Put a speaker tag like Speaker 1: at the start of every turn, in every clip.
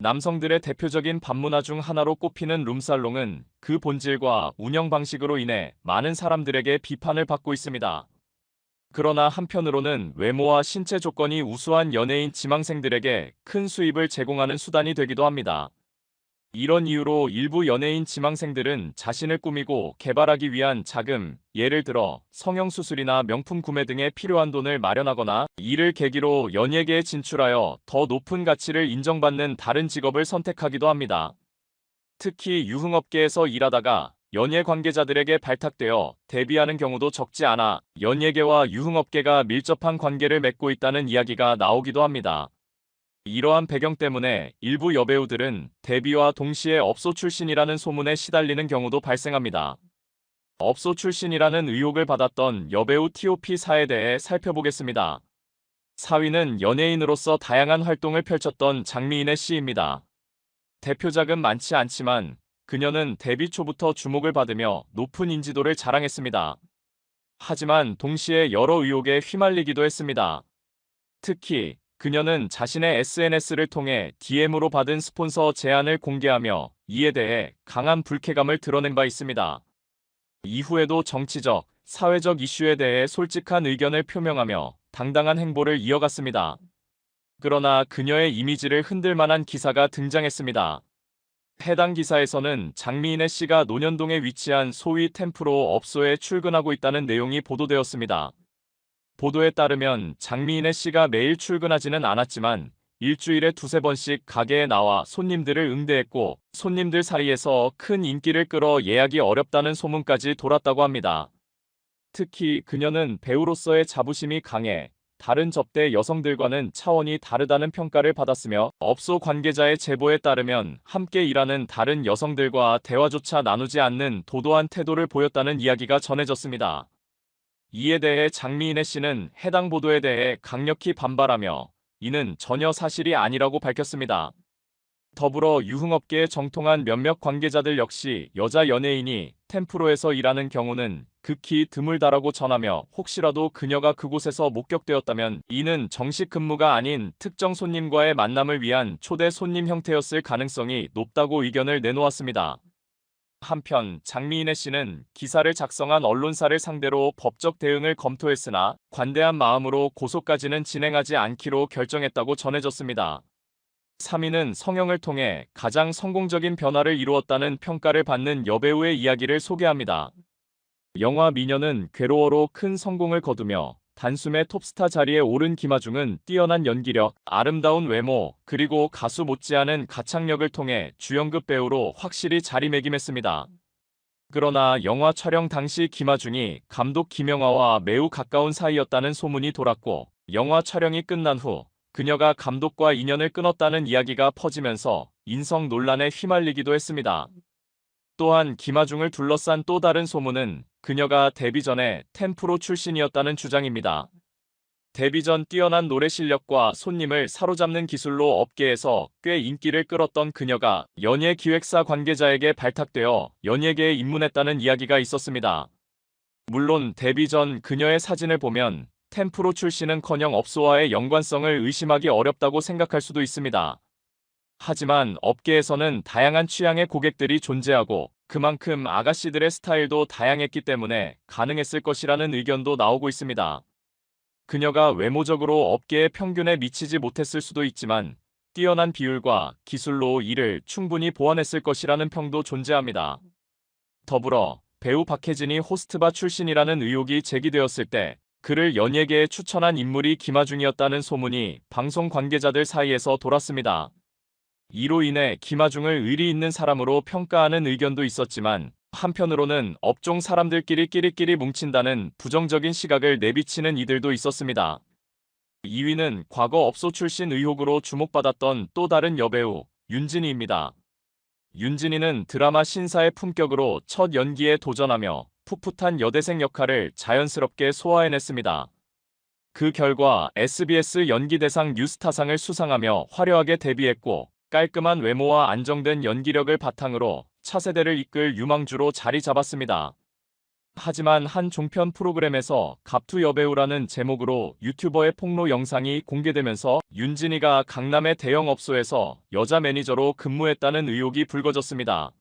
Speaker 1: 남성들의 대표적인 밤문화 중 하나로 꼽히는 룸살롱은 그 본질과 운영 방식으로 인해 많은 사람들에게 비판을 받고 있습니다. 그러나 한편으로는 외모와 신체 조건이 우수한 연예인 지망생들에게 큰 수입을 제공하는 수단이 되기도 합니다. 이런 이유로 일부 연예인 지망생들은 자신을 꾸미고 개발하기 위한 자금, 예를 들어 성형수술이나 명품 구매 등에 필요한 돈을 마련하거나 이를 계기로 연예계에 진출하여 더 높은 가치를 인정받는 다른 직업을 선택하기도 합니다. 특히 유흥업계에서 일하다가 연예 관계자들에게 발탁되어 데뷔하는 경우도 적지 않아 연예계와 유흥업계가 밀접한 관계를 맺고 있다는 이야기가 나오기도 합니다. 이러한 배경 때문에 일부 여배우들은 데뷔와 동시에 업소 출신이라는 소문에 시달리는 경우도 발생합니다. 업소 출신이라는 의혹을 받았던 여배우 TOP 사에 대해 살펴보겠습니다. 4위는 연예인으로서 다양한 활동을 펼쳤던 장미인의 씨입니다. 대표작은 많지 않지만 그녀는 데뷔 초부터 주목을 받으며 높은 인지도를 자랑했습니다. 하지만 동시에 여러 의혹에 휘말리기도 했습니다. 특히 그녀는 자신의 SNS를 통해 DM으로 받은 스폰서 제안을 공개하며 이에 대해 강한 불쾌감을 드러낸 바 있습니다. 이후에도 정치적, 사회적 이슈에 대해 솔직한 의견을 표명하며 당당한 행보를 이어갔습니다. 그러나 그녀의 이미지를 흔들 만한 기사가 등장했습니다. 해당 기사에서는 장미인의 씨가 논현동에 위치한 소위 템프로 업소에 출근하고 있다는 내용이 보도되었습니다. 보도에 따르면 장미인의 씨가 매일 출근하지는 않았지만 일주일에 두세 번씩 가게에 나와 손님들을 응대했고 손님들 사이에서 큰 인기를 끌어 예약이 어렵다는 소문까지 돌았다고 합니다. 특히 그녀는 배우로서의 자부심이 강해 다른 접대 여성들과는 차원이 다르다는 평가를 받았으며 업소 관계자의 제보에 따르면 함께 일하는 다른 여성들과 대화조차 나누지 않는 도도한 태도를 보였다는 이야기가 전해졌습니다. 이에 대해 장미인의 씨는 해당 보도에 대해 강력히 반발하며 이는 전혀 사실이 아니라고 밝혔습니다. 더불어 유흥업계에 정통한 몇몇 관계자들 역시 여자 연예인이 템프로에서 일하는 경우는 극히 드물다라고 전하며 혹시라도 그녀가 그곳에서 목격되었다면 이는 정식 근무가 아닌 특정 손님과의 만남을 위한 초대 손님 형태였을 가능성이 높다고 의견을 내놓았습니다. 한편 장미인의 씨는 기사를 작성한 언론사를 상대로 법적 대응을 검토했으나 관대한 마음으로 고소까지는 진행하지 않기로 결정했다고 전해졌습니다. 3위는 성형을 통해 가장 성공적인 변화를 이루었다는 평가를 받는 여배우의 이야기를 소개합니다. 영화 미녀는 괴로워로 큰 성공을 거두며 단숨에 톱스타 자리에 오른 김하중은 뛰어난 연기력, 아름다운 외모, 그리고 가수 못지않은 가창력을 통해 주연급 배우로 확실히 자리매김했습니다. 그러나 영화 촬영 당시 김하중이 감독 김영하와 매우 가까운 사이였다는 소문이 돌았고 영화 촬영이 끝난 후 그녀가 감독과 인연을 끊었다는 이야기가 퍼지면서 인성 논란에 휘말리기도 했습니다. 또한 김하중을 둘러싼 또 다른 소문은 그녀가 데뷔 전에 템프로 출신이었다는 주장입니다. 데뷔 전 뛰어난 노래 실력과 손님을 사로잡는 기술로 업계에서 꽤 인기를 끌었던 그녀가 연예 기획사 관계자에게 발탁되어 연예계에 입문했다는 이야기가 있었습니다. 물론 데뷔 전 그녀의 사진을 보면 템프로 출신은커녕 업소와의 연관성을 의심하기 어렵다고 생각할 수도 있습니다. 하지만 업계에서는 다양한 취향의 고객들이 존재하고 그만큼 아가씨들의 스타일도 다양했기 때문에 가능했을 것이라는 의견도 나오고 있습니다. 그녀가 외모적으로 업계의 평균에 미치지 못했을 수도 있지만 뛰어난 비율과 기술로 이를 충분히 보완했을 것이라는 평도 존재합니다. 더불어 배우 박혜진이 호스트바 출신이라는 의혹이 제기되었을 때 그를 연예계에 추천한 인물이 김하중이었다는 소문이 방송 관계자들 사이에서 돌았습니다. 이로 인해 김하중을 의리 있는 사람으로 평가하는 의견도 있었지만 한편으로는 업종 사람들끼리 끼리끼리 뭉친다는 부정적인 시각을 내비치는 이들도 있었습니다. 2위는 과거 업소 출신 의혹으로 주목받았던 또 다른 여배우 윤진이입니다. 윤진이는 드라마 신사의 품격으로 첫 연기에 도전하며 풋풋한 여대생 역할을 자연스럽게 소화해냈습니다. 그 결과 SBS 연기대상 뉴스타상을 수상하며 화려하게 데뷔했고 깔끔한 외모와 안정된 연기력을 바탕으로 차세대를 이끌 유망주로 자리 잡았습니다. 하지만 한 종편 프로그램에서 갑투 여배우라는 제목으로 유튜버의 폭로 영상이 공개되면서 윤진이가 강남의 대형 업소에서 여자 매니저로 근무했다는 의혹이 불거졌습니다.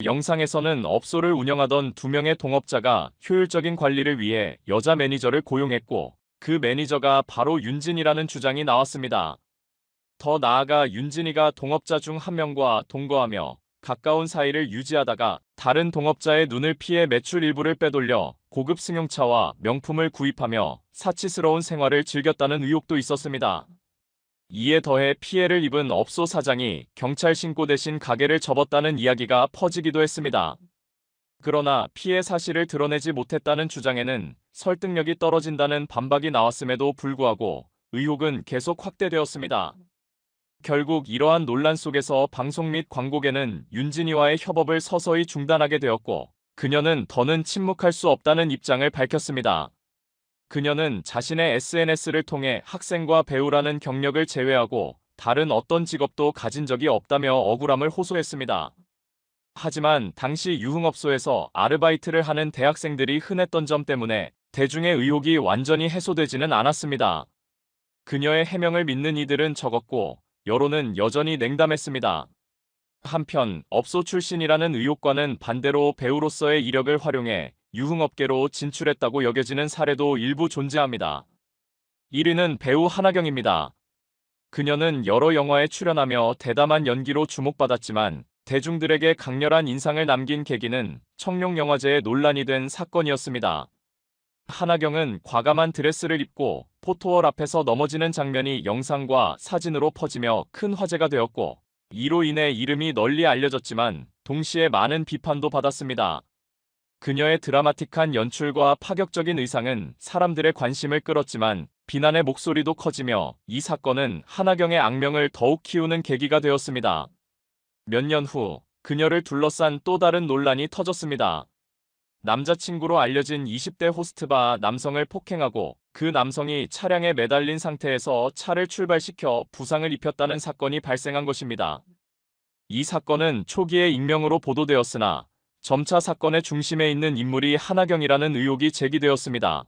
Speaker 1: 영상에서는 업소를 운영하던 2명의 동업자가 효율적인 관리를 위해 여자 매니저를 고용했고 그 매니저가 바로 윤진이라는 주장이 나왔습니다. 더 나아가 윤진이가 동업자 중 한 명과 동거하며 가까운 사이를 유지하다가 다른 동업자의 눈을 피해 매출 일부를 빼돌려 고급 승용차와 명품을 구입하며 사치스러운 생활을 즐겼다는 의혹도 있었습니다. 이에 더해 피해를 입은 업소 사장이 경찰 신고 대신 가게를 접었다는 이야기가 퍼지기도 했습니다. 그러나 피해 사실을 드러내지 못했다는 주장에는 설득력이 떨어진다는 반박이 나왔음에도 불구하고 의혹은 계속 확대되었습니다. 결국 이러한 논란 속에서 방송 및 광고계는 윤진이와의 협업을 서서히 중단하게 되었고 그녀는 더는 침묵할 수 없다는 입장을 밝혔습니다. 그녀는 자신의 SNS를 통해 학생과 배우라는 경력을 제외하고 다른 어떤 직업도 가진 적이 없다며 억울함을 호소했습니다. 하지만 당시 유흥업소에서 아르바이트를 하는 대학생들이 흔했던 점 때문에 대중의 의혹이 완전히 해소되지는 않았습니다. 그녀의 해명을 믿는 이들은 적었고 여론은 여전히 냉담했습니다. 한편 업소 출신이라는 의혹과는 반대로 배우로서의 이력을 활용해 유흥업계로 진출했다고 여겨지는 사례도 일부 존재합니다. 1위는 배우 한하경입니다. 그녀는 여러 영화에 출연하며 대담한 연기로 주목받았지만 대중들에게 강렬한 인상을 남긴 계기는 청룡영화제에 논란이 된 사건이었습니다. 한하경은 과감한 드레스를 입고 포토월 앞에서 넘어지는 장면이 영상과 사진으로 퍼지며 큰 화제가 되었고 이로 인해 이름이 널리 알려졌지만 동시에 많은 비판도 받았습니다. 그녀의 드라마틱한 연출과 파격적인 의상은 사람들의 관심을 끌었지만 비난의 목소리도 커지며 이 사건은 한하경의 악명을 더욱 키우는 계기가 되었습니다. 몇 년 후 그녀를 둘러싼 또 다른 논란이 터졌습니다. 남자친구로 알려진 20대 호스트바 남성을 폭행하고 그 남성이 차량에 매달린 상태에서 차를 출발시켜 부상을 입혔다는 사건이 발생한 것입니다. 이 사건은 초기에 익명으로 보도되었으나 점차 사건의 중심에 있는 인물이 한하경이라는 의혹이 제기되었습니다.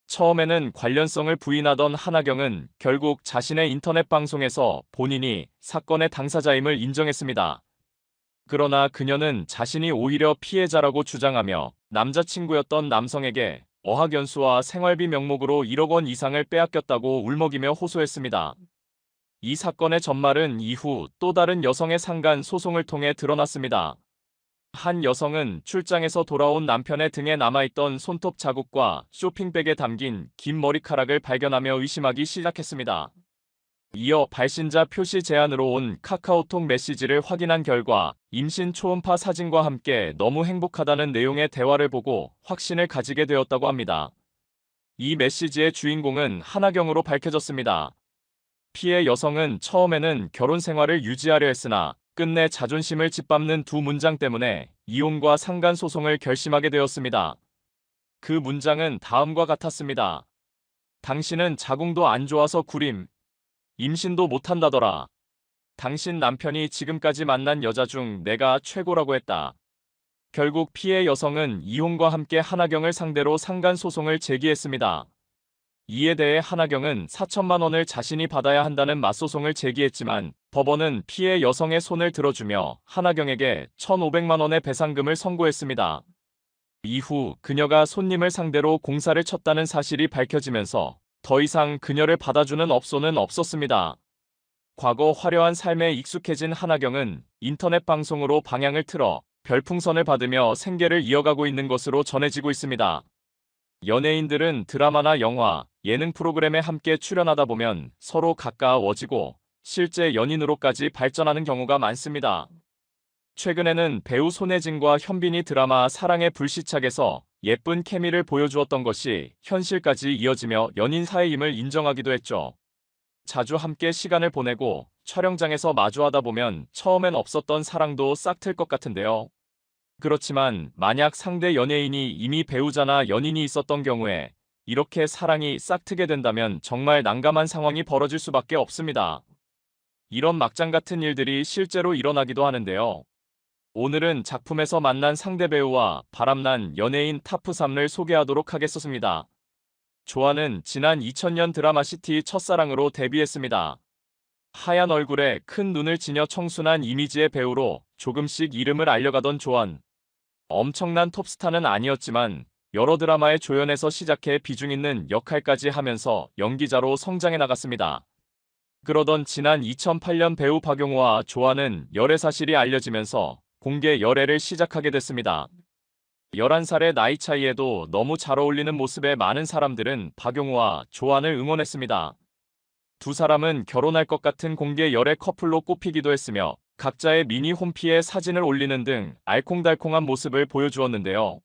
Speaker 1: 처음에는 관련성을 부인하던 한하경은 결국 자신의 인터넷 방송에서 본인이 사건의 당사자임을 인정했습니다. 그러나 그녀는 자신이 오히려 피해자라고 주장하며 남자친구였던 남성에게 어학연수와 생활비 명목으로 1억 원 이상을 빼앗겼다고 울먹이며 호소했습니다. 이 사건의 전말은 이후 또 다른 여성의 상간 소송을 통해 드러났습니다. 한 여성은 출장에서 돌아온 남편의 등에 남아있던 손톱 자국과 쇼핑백에 담긴 긴 머리카락을 발견하며 의심하기 시작했습니다. 이어 발신자 표시 제안으로 온 카카오톡 메시지를 확인한 결과 임신 초음파 사진과 함께 너무 행복하다는 내용의 대화를 보고 확신을 가지게 되었다고 합니다. 이 메시지의 주인공은 한하경으로 밝혀졌습니다. 피해 여성은 처음에는 결혼 생활을 유지하려 했으나 끝내 자존심을 짓밟는 두 문장 때문에 이혼과 상간 소송을 결심하게 되었습니다. 그 문장은 다음과 같았습니다. 당신은 자궁도 안 좋아서 구림. 임신도 못한다더라. 당신 남편이 지금까지 만난 여자 중 내가 최고라고 했다. 결국 피해 여성은 이혼과 함께 한하경을 상대로 상간 소송을 제기했습니다. 이에 대해 한하경은 4천만 원을 자신이 받아야 한다는 맞소송을 제기했지만 법원은 피해 여성의 손을 들어주며 한하경에게 1,500만 원의 배상금을 선고했습니다. 이후 그녀가 손님을 상대로 공사를 쳤다는 사실이 밝혀지면서 더 이상 그녀를 받아주는 업소는 없었습니다. 과거 화려한 삶에 익숙해진 한하경은 인터넷 방송으로 방향을 틀어 별풍선을 받으며 생계를 이어가고 있는 것으로 전해지고 있습니다. 연예인들은 드라마나 영화, 예능 프로그램에 함께 출연하다 보면 서로 가까워지고 실제 연인으로까지 발전하는 경우가 많습니다. 최근에는 배우 손예진과 현빈이 드라마 사랑의 불시착에서 예쁜 케미를 보여주었던 것이 현실까지 이어지며 연인 사이임을 인정하기도 했죠. 자주 함께 시간을 보내고 촬영장에서 마주하다 보면 처음엔 없었던 사랑도 싹 틀 것 같은데요. 그렇지만 만약 상대 연예인이 이미 배우자나 연인이 있었던 경우에 이렇게 사랑이 싹 트게 된다면 정말 난감한 상황이 벌어질 수밖에 없습니다. 이런 막장 같은 일들이 실제로 일어나기도 하는데요. 오늘은 작품에서 만난 상대 배우와 바람난 연예인 탑3을 소개하도록 하겠습니다. 조안은 지난 2000년 드라마 시티 첫사랑으로 데뷔했습니다. 하얀 얼굴에 큰 눈을 지녀 청순한 이미지의 배우로 조금씩 이름을 알려가던 조안. 엄청난 톱스타는 아니었지만 여러 드라마에 조연해서 시작해 비중 있는 역할까지 하면서 연기자로 성장해 나갔습니다. 그러던 지난 2008년 배우 박용호와 조안은 열애 사실이 알려지면서 공개 열애를 시작하게 됐습니다. 11살의 나이 차이에도 너무 잘 어울리는 모습에 많은 사람들은 박용호와 조안을 응원했습니다. 두 사람은 결혼할 것 같은 공개 열애 커플로 꼽히기도 했으며 각자의 미니 홈피에 사진을 올리는 등 알콩달콩한 모습을 보여주었는데요.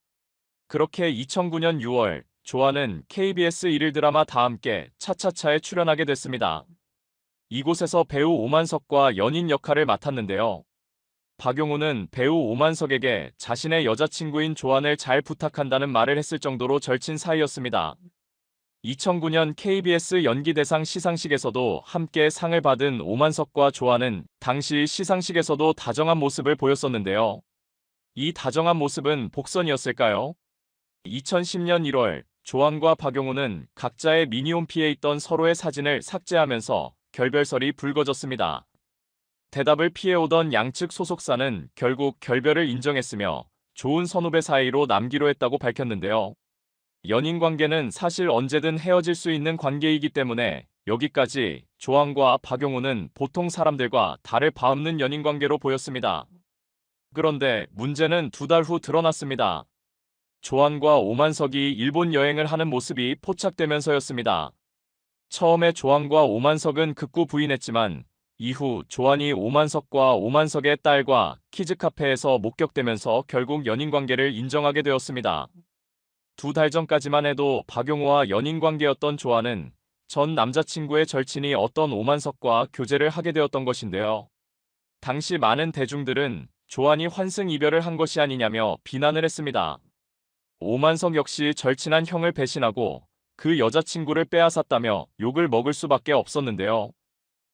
Speaker 1: 그렇게 2009년 6월 조안은 KBS 일일 드라마 다함께 차차차에 출연하게 됐습니다. 이곳에서 배우 오만석과 연인 역할을 맡았는데요. 박용호는 배우 오만석에게 자신의 여자친구인 조안을 잘 부탁한다는 말을 했을 정도로 절친 사이였습니다. 2009년 KBS 연기대상 시상식에서도 함께 상을 받은 오만석과 조안은 당시 시상식에서도 다정한 모습을 보였었는데요. 이 다정한 모습은 복선이었을까요? 2010년 1월 조안과 박용호는 각자의 미니홈피에 있던 서로의 사진을 삭제하면서 결별설이 불거졌습니다. 대답을 피해오던 양측 소속사는 결국 결별을 인정했으며 좋은 선후배 사이로 남기로 했다고 밝혔는데요. 연인 관계는 사실 언제든 헤어질 수 있는 관계이기 때문에 여기까지 조안과 박용호는 보통 사람들과 달을 봐없는 연인 관계로 보였습니다. 그런데 문제는 2달 후 드러났습니다. 조안과 오만석이 일본 여행을 하는 모습이 포착되면서였습니다. 처음에 조안과 오만석은 극구 부인했지만 이후 조안이 오만석과 오만석의 딸과 키즈카페에서 목격되면서 결국 연인관계를 인정하게 되었습니다. 2달 전까지만 해도 박용호와 연인관계였던 조안은 전 남자친구의 절친이 어떤 오만석과 교제를 하게 되었던 것인데요. 당시 많은 대중들은 조안이 환승 이별을 한 것이 아니냐며 비난을 했습니다. 오만석 역시 절친한 형을 배신하고 그 여자친구를 빼앗았다며 욕을 먹을 수밖에 없었는데요.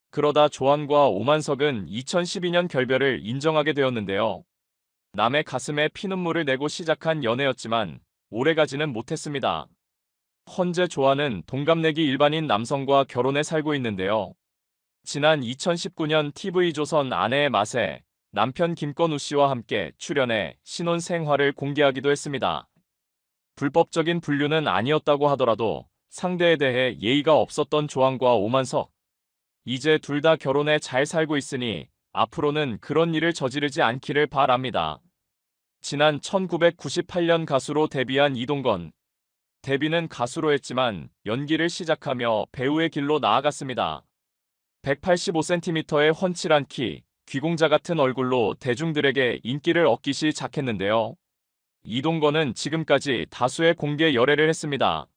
Speaker 1: 그러다 조안과 오만석은 2012년 결별을 인정하게 되었는데요. 남의 가슴에 피눈물을 내고 시작한 연애였지만 오래가지는 못했습니다. 현재 조안은 동갑내기 일반인 남성과 결혼해 살고 있는데요. 지난 2019년 TV조선 아내의 맛에 남편 김건우 씨와 함께 출연해 신혼 생활을 공개하기도 했습니다. 불법적인 분류는 아니었다고 하더라도 상대에 대해 예의가 없었던 조안과 오만석. 이제 둘 다 결혼해 잘 살고 있으니 앞으로는 그런 일을 저지르지 않기를 바랍니다. 지난 1998년 가수로 데뷔한 이동건. 데뷔는 가수로 했지만 연기를 시작하며 배우의 길로 나아갔습니다. 185cm의 훤칠한 키, 귀공자 같은 얼굴로 대중들에게 인기를 얻기 시작했는데요. 이동건은 지금까지 다수의 공개 열애를 했습니다.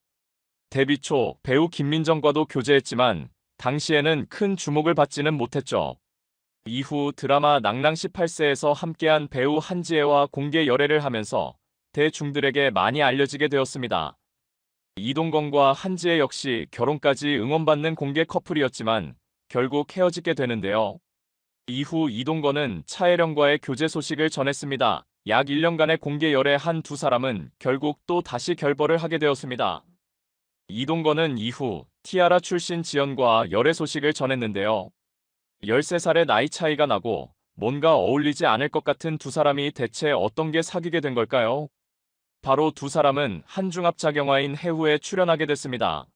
Speaker 1: 데뷔 초 배우 김민정과도 교제했지만 당시에는 큰 주목을 받지는 못했죠. 이후 드라마 낭랑 18세에서 함께한 배우 한지혜와 공개 열애를 하면서 대중들에게 많이 알려지게 되었습니다. 이동건과 한지혜 역시 결혼까지 응원받는 공개 커플이었지만 결국 헤어지게 되는데요. 이후 이동건은 차혜령과의 교제 소식을 전했습니다. 약 1년간의 공개 열애한 두 사람은 결국 또 다시 결별을 하게 되었습니다. 이동건은 이후 티아라 출신 지연과 열애 소식을 전했는데요. 13살의 나이 차이가 나고 뭔가 어울리지 않을 것 같은 두 사람이 대체 어떤 게 사귀게 된 걸까요? 바로 두 사람은 한중합작 영화인 해후에 출연하게 됐습니다.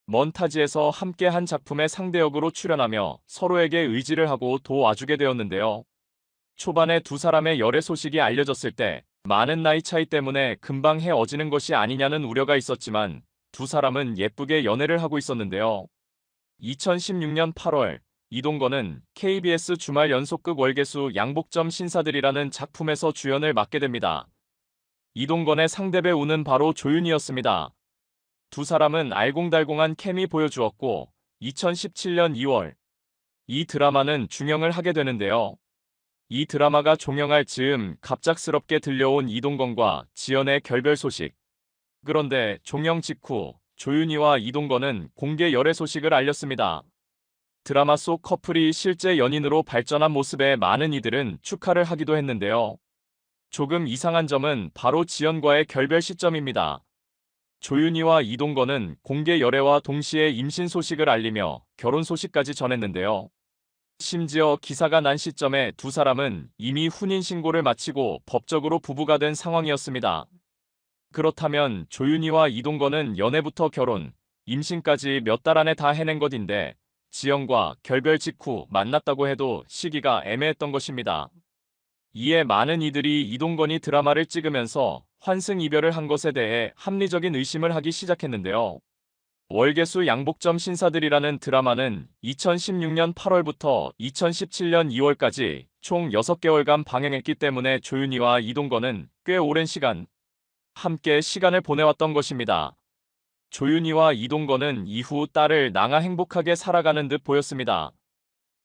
Speaker 1: 먼 타지에서 함께 한 작품의 상대 역으로 출연하며 서로에게 의지를 하고 도와주게 되었는데요. 초반에 두 사람의 열애 소식이 알려졌을 때 많은 나이 차이 때문에 금방 헤어지는 것이 아니냐는 우려가 있었지만 두 사람은 예쁘게 연애를 하고 있었는데요. 2016년 8월 이동건은 KBS 주말 연속극 월계수 양복점 신사들이라는 작품에서 주연을 맡게 됩니다. 이동건의 상대 배우는 바로 조윤희였습니다. 두 사람은 알콩달콩한 케미 보여주었고 2017년 2월 이 드라마는 중영을 하게 되는데요. 이 드라마가 종영할 즈음 갑작스럽게 들려온 이동건과 지연의 결별 소식. 그런데 종영 직후 조윤희와 이동건은 공개 열애 소식을 알렸습니다. 드라마 속 커플이 실제 연인으로 발전한 모습에 많은 이들은 축하를 하기도 했는데요. 조금 이상한 점은 바로 지연과의 결별 시점입니다. 조윤희와 이동건은 공개 열애와 동시에 임신 소식을 알리며 결혼 소식까지 전했는데요. 심지어 기사가 난 시점에 두 사람은 이미 혼인신고를 마치고 법적으로 부부가 된 상황이었습니다. 그렇다면 조윤희와 이동건은 연애부터 결혼, 임신까지 몇 달 안에 다 해낸 것인데 지연과 결별 직후 만났다고 해도 시기가 애매했던 것입니다. 이에 많은 이들이 이동건이 드라마를 찍으면서 환승 이별을 한 것에 대해 합리적인 의심을 하기 시작했는데요. 월계수 양복점 신사들이라는 드라마는 2016년 8월부터 2017년 2월까지 총 6개월간 방영했기 때문에 조윤희와 이동건은 꽤 오랜 시간 함께 시간을 보내왔던 것입니다. 조윤희와 이동건은 이후 딸을 낳아 행복하게 살아가는 듯 보였습니다.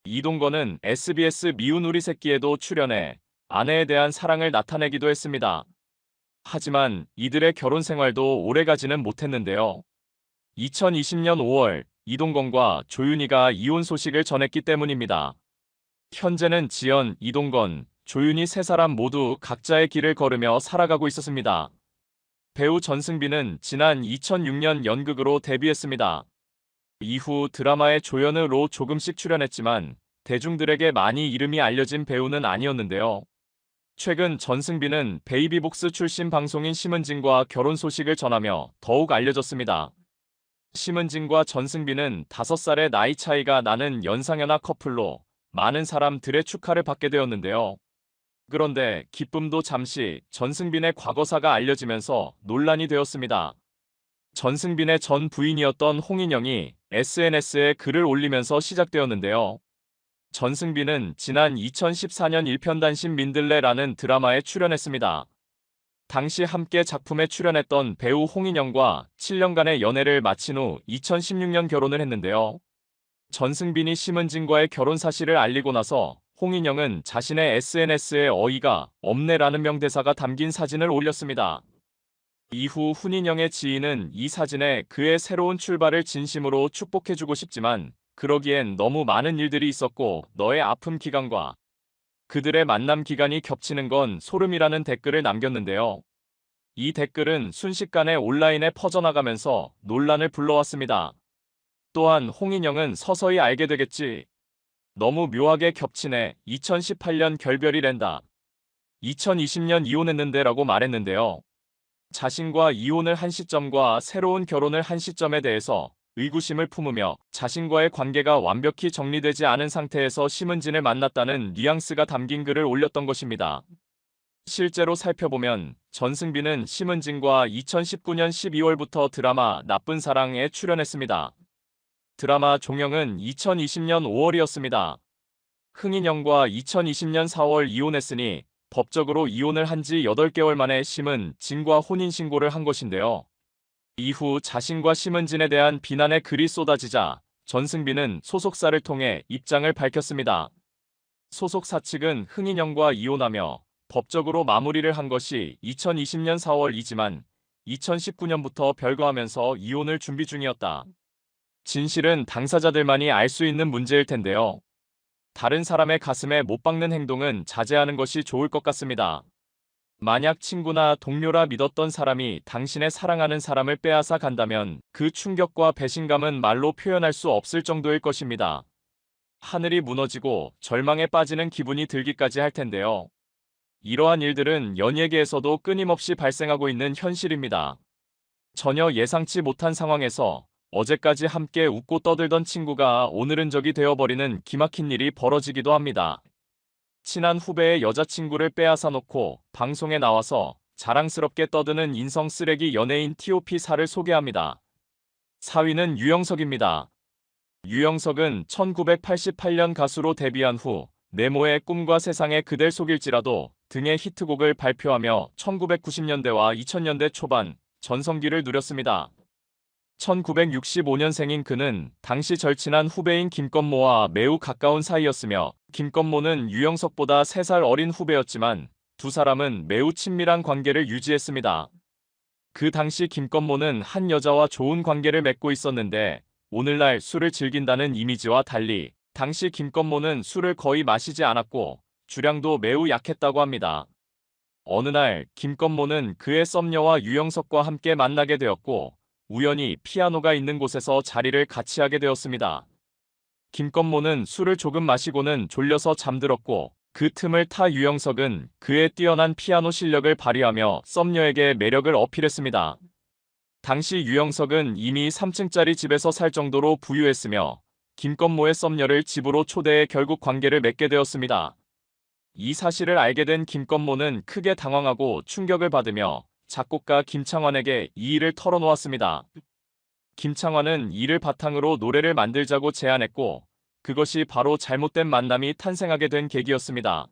Speaker 1: 이동건은 SBS 미운 우리 새끼에도 출연해 아내에 대한 사랑을 나타내기도 했습니다. 하지만 이들의 결혼 생활도 오래가지는 못했는데요. 2020년 5월 이동건과 조윤희가 이혼 소식을 전했기 때문입니다. 현재는 지연, 이동건, 조윤희 세 사람 모두 각자의 길을 걸으며 살아가고 있었습니다. 배우 전승빈은 지난 2006년 연극으로 데뷔했습니다. 이후 드라마에 조연으로 조금씩 출연했지만 대중들에게 많이 이름이 알려진 배우는 아니었는데요. 최근 전승빈은 베이비복스 출신 방송인 심은진과 결혼 소식을 전하며 더욱 알려졌습니다. 심은진과 전승빈은 5살의 나이 차이가 나는 연상연하 커플로 많은 사람들의 축하를 받게 되었는데요. 그런데 기쁨도 잠시 전승빈의 과거사가 알려지면서 논란이 되었습니다. 전승빈의 전 부인이었던 홍인영이 SNS에 글을 올리면서 시작되었는데요. 전승빈은 지난 2014년 일편단심 민들레라는 드라마에 출연했습니다. 당시 함께 작품에 출연했던 배우 홍인영과 7년간의 연애를 마친 후 2016년 결혼을 했는데요. 전승빈이 심은진과의 결혼 사실을 알리고 나서 홍인영은 자신의 SNS에 어이가 없네라는 명대사가 담긴 사진을 올렸습니다. 이후 훈인영의 지인은 이 사진에 그의 새로운 출발을 진심으로 축복해주고 싶지만 그러기엔 너무 많은 일들이 있었고 너의 아픔 기간과 그들의 만남 기간이 겹치는 건 소름이라는 댓글을 남겼는데요. 이 댓글은 순식간에 온라인에 퍼져나가면서 논란을 불러왔습니다. 또한 홍인영은 서서히 알게 되겠지. 너무 묘하게 겹치네. 2018년 결별이랜다. 2020년 이혼했는데 라고 말했는데요. 자신과 이혼을 한 시점과 새로운 결혼을 한 시점에 대해서 의구심을 품으며 자신과의 관계가 완벽히 정리되지 않은 상태에서 심은진을 만났다는 뉘앙스가 담긴 글을 올렸던 것입니다. 실제로 살펴보면 전승빈은 심은진과 2019년 12월부터 드라마 나쁜 사랑에 출연했습니다. 드라마 종영은 2020년 5월이었습니다. 흥인영과 2020년 4월 이혼했으니 법적으로 이혼을 한 지 8개월 만에 심은진과 혼인신고를 한 것인데요. 이후 자신과 심은진에 대한 비난의 글이 쏟아지자 전승빈은 소속사를 통해 입장을 밝혔습니다. 소속사 측은 흥인영과 이혼하며 법적으로 마무리를 한 것이 2020년 4월이지만 2019년부터 별거하면서 이혼을 준비 중이었다. 진실은 당사자들만이 알 수 있는 문제일 텐데요. 다른 사람의 가슴에 못 박는 행동은 자제하는 것이 좋을 것 같습니다. 만약 친구나 동료라 믿었던 사람이 당신의 사랑하는 사람을 빼앗아 간다면 그 충격과 배신감은 말로 표현할 수 없을 정도일 것입니다. 하늘이 무너지고 절망에 빠지는 기분이 들기까지 할 텐데요. 이러한 일들은 연예계에서도 끊임없이 발생하고 있는 현실입니다. 전혀 예상치 못한 상황에서 어제까지 함께 웃고 떠들던 친구가 오늘은 적이 되어버리는 기막힌 일이 벌어지기도 합니다. 친한 후배의 여자친구를 빼앗아 놓고 방송에 나와서 자랑스럽게 떠드는 인성 쓰레기 연예인 TOP4를 소개합니다. 4위는 유영석입니다. 유영석은 1988년 가수로 데뷔한 후 네모의 꿈과 세상에 그댈 속일지라도 등의 히트곡을 발표하며 1990년대와 2000년대 초반 전성기를 누렸습니다. 1965년생인 그는 당시 절친한 후배인 김건모와 매우 가까운 사이였으며 김건모는 유영석보다 3살 어린 후배였지만 두 사람은 매우 친밀한 관계를 유지했습니다. 그 당시 김건모는 한 여자와 좋은 관계를 맺고 있었는데 오늘날 술을 즐긴다는 이미지와 달리 당시 김건모는 술을 거의 마시지 않았고 주량도 매우 약했다고 합니다. 어느 날 김건모는 그의 썸녀와 유영석과 함께 만나게 되었고 우연히 피아노가 있는 곳에서 자리를 같이 하게 되었습니다. 김건모는 술을 조금 마시고는 졸려서 잠들었고 그 틈을 타 유영석은 그의 뛰어난 피아노 실력을 발휘하며 썸녀에게 매력을 어필했습니다. 당시 유영석은 이미 3층짜리 집에서 살 정도로 부유했으며 김건모의 썸녀를 집으로 초대해 결국 관계를 맺게 되었습니다. 이 사실을 알게 된 김건모는 크게 당황하고 충격을 받으며 작곡가 김창완에게 이 일을 털어놓았습니다. 김창완은 이를 바탕으로 노래를 만들자고 제안했고 그것이 바로 잘못된 만남이 탄생하게 된 계기였습니다.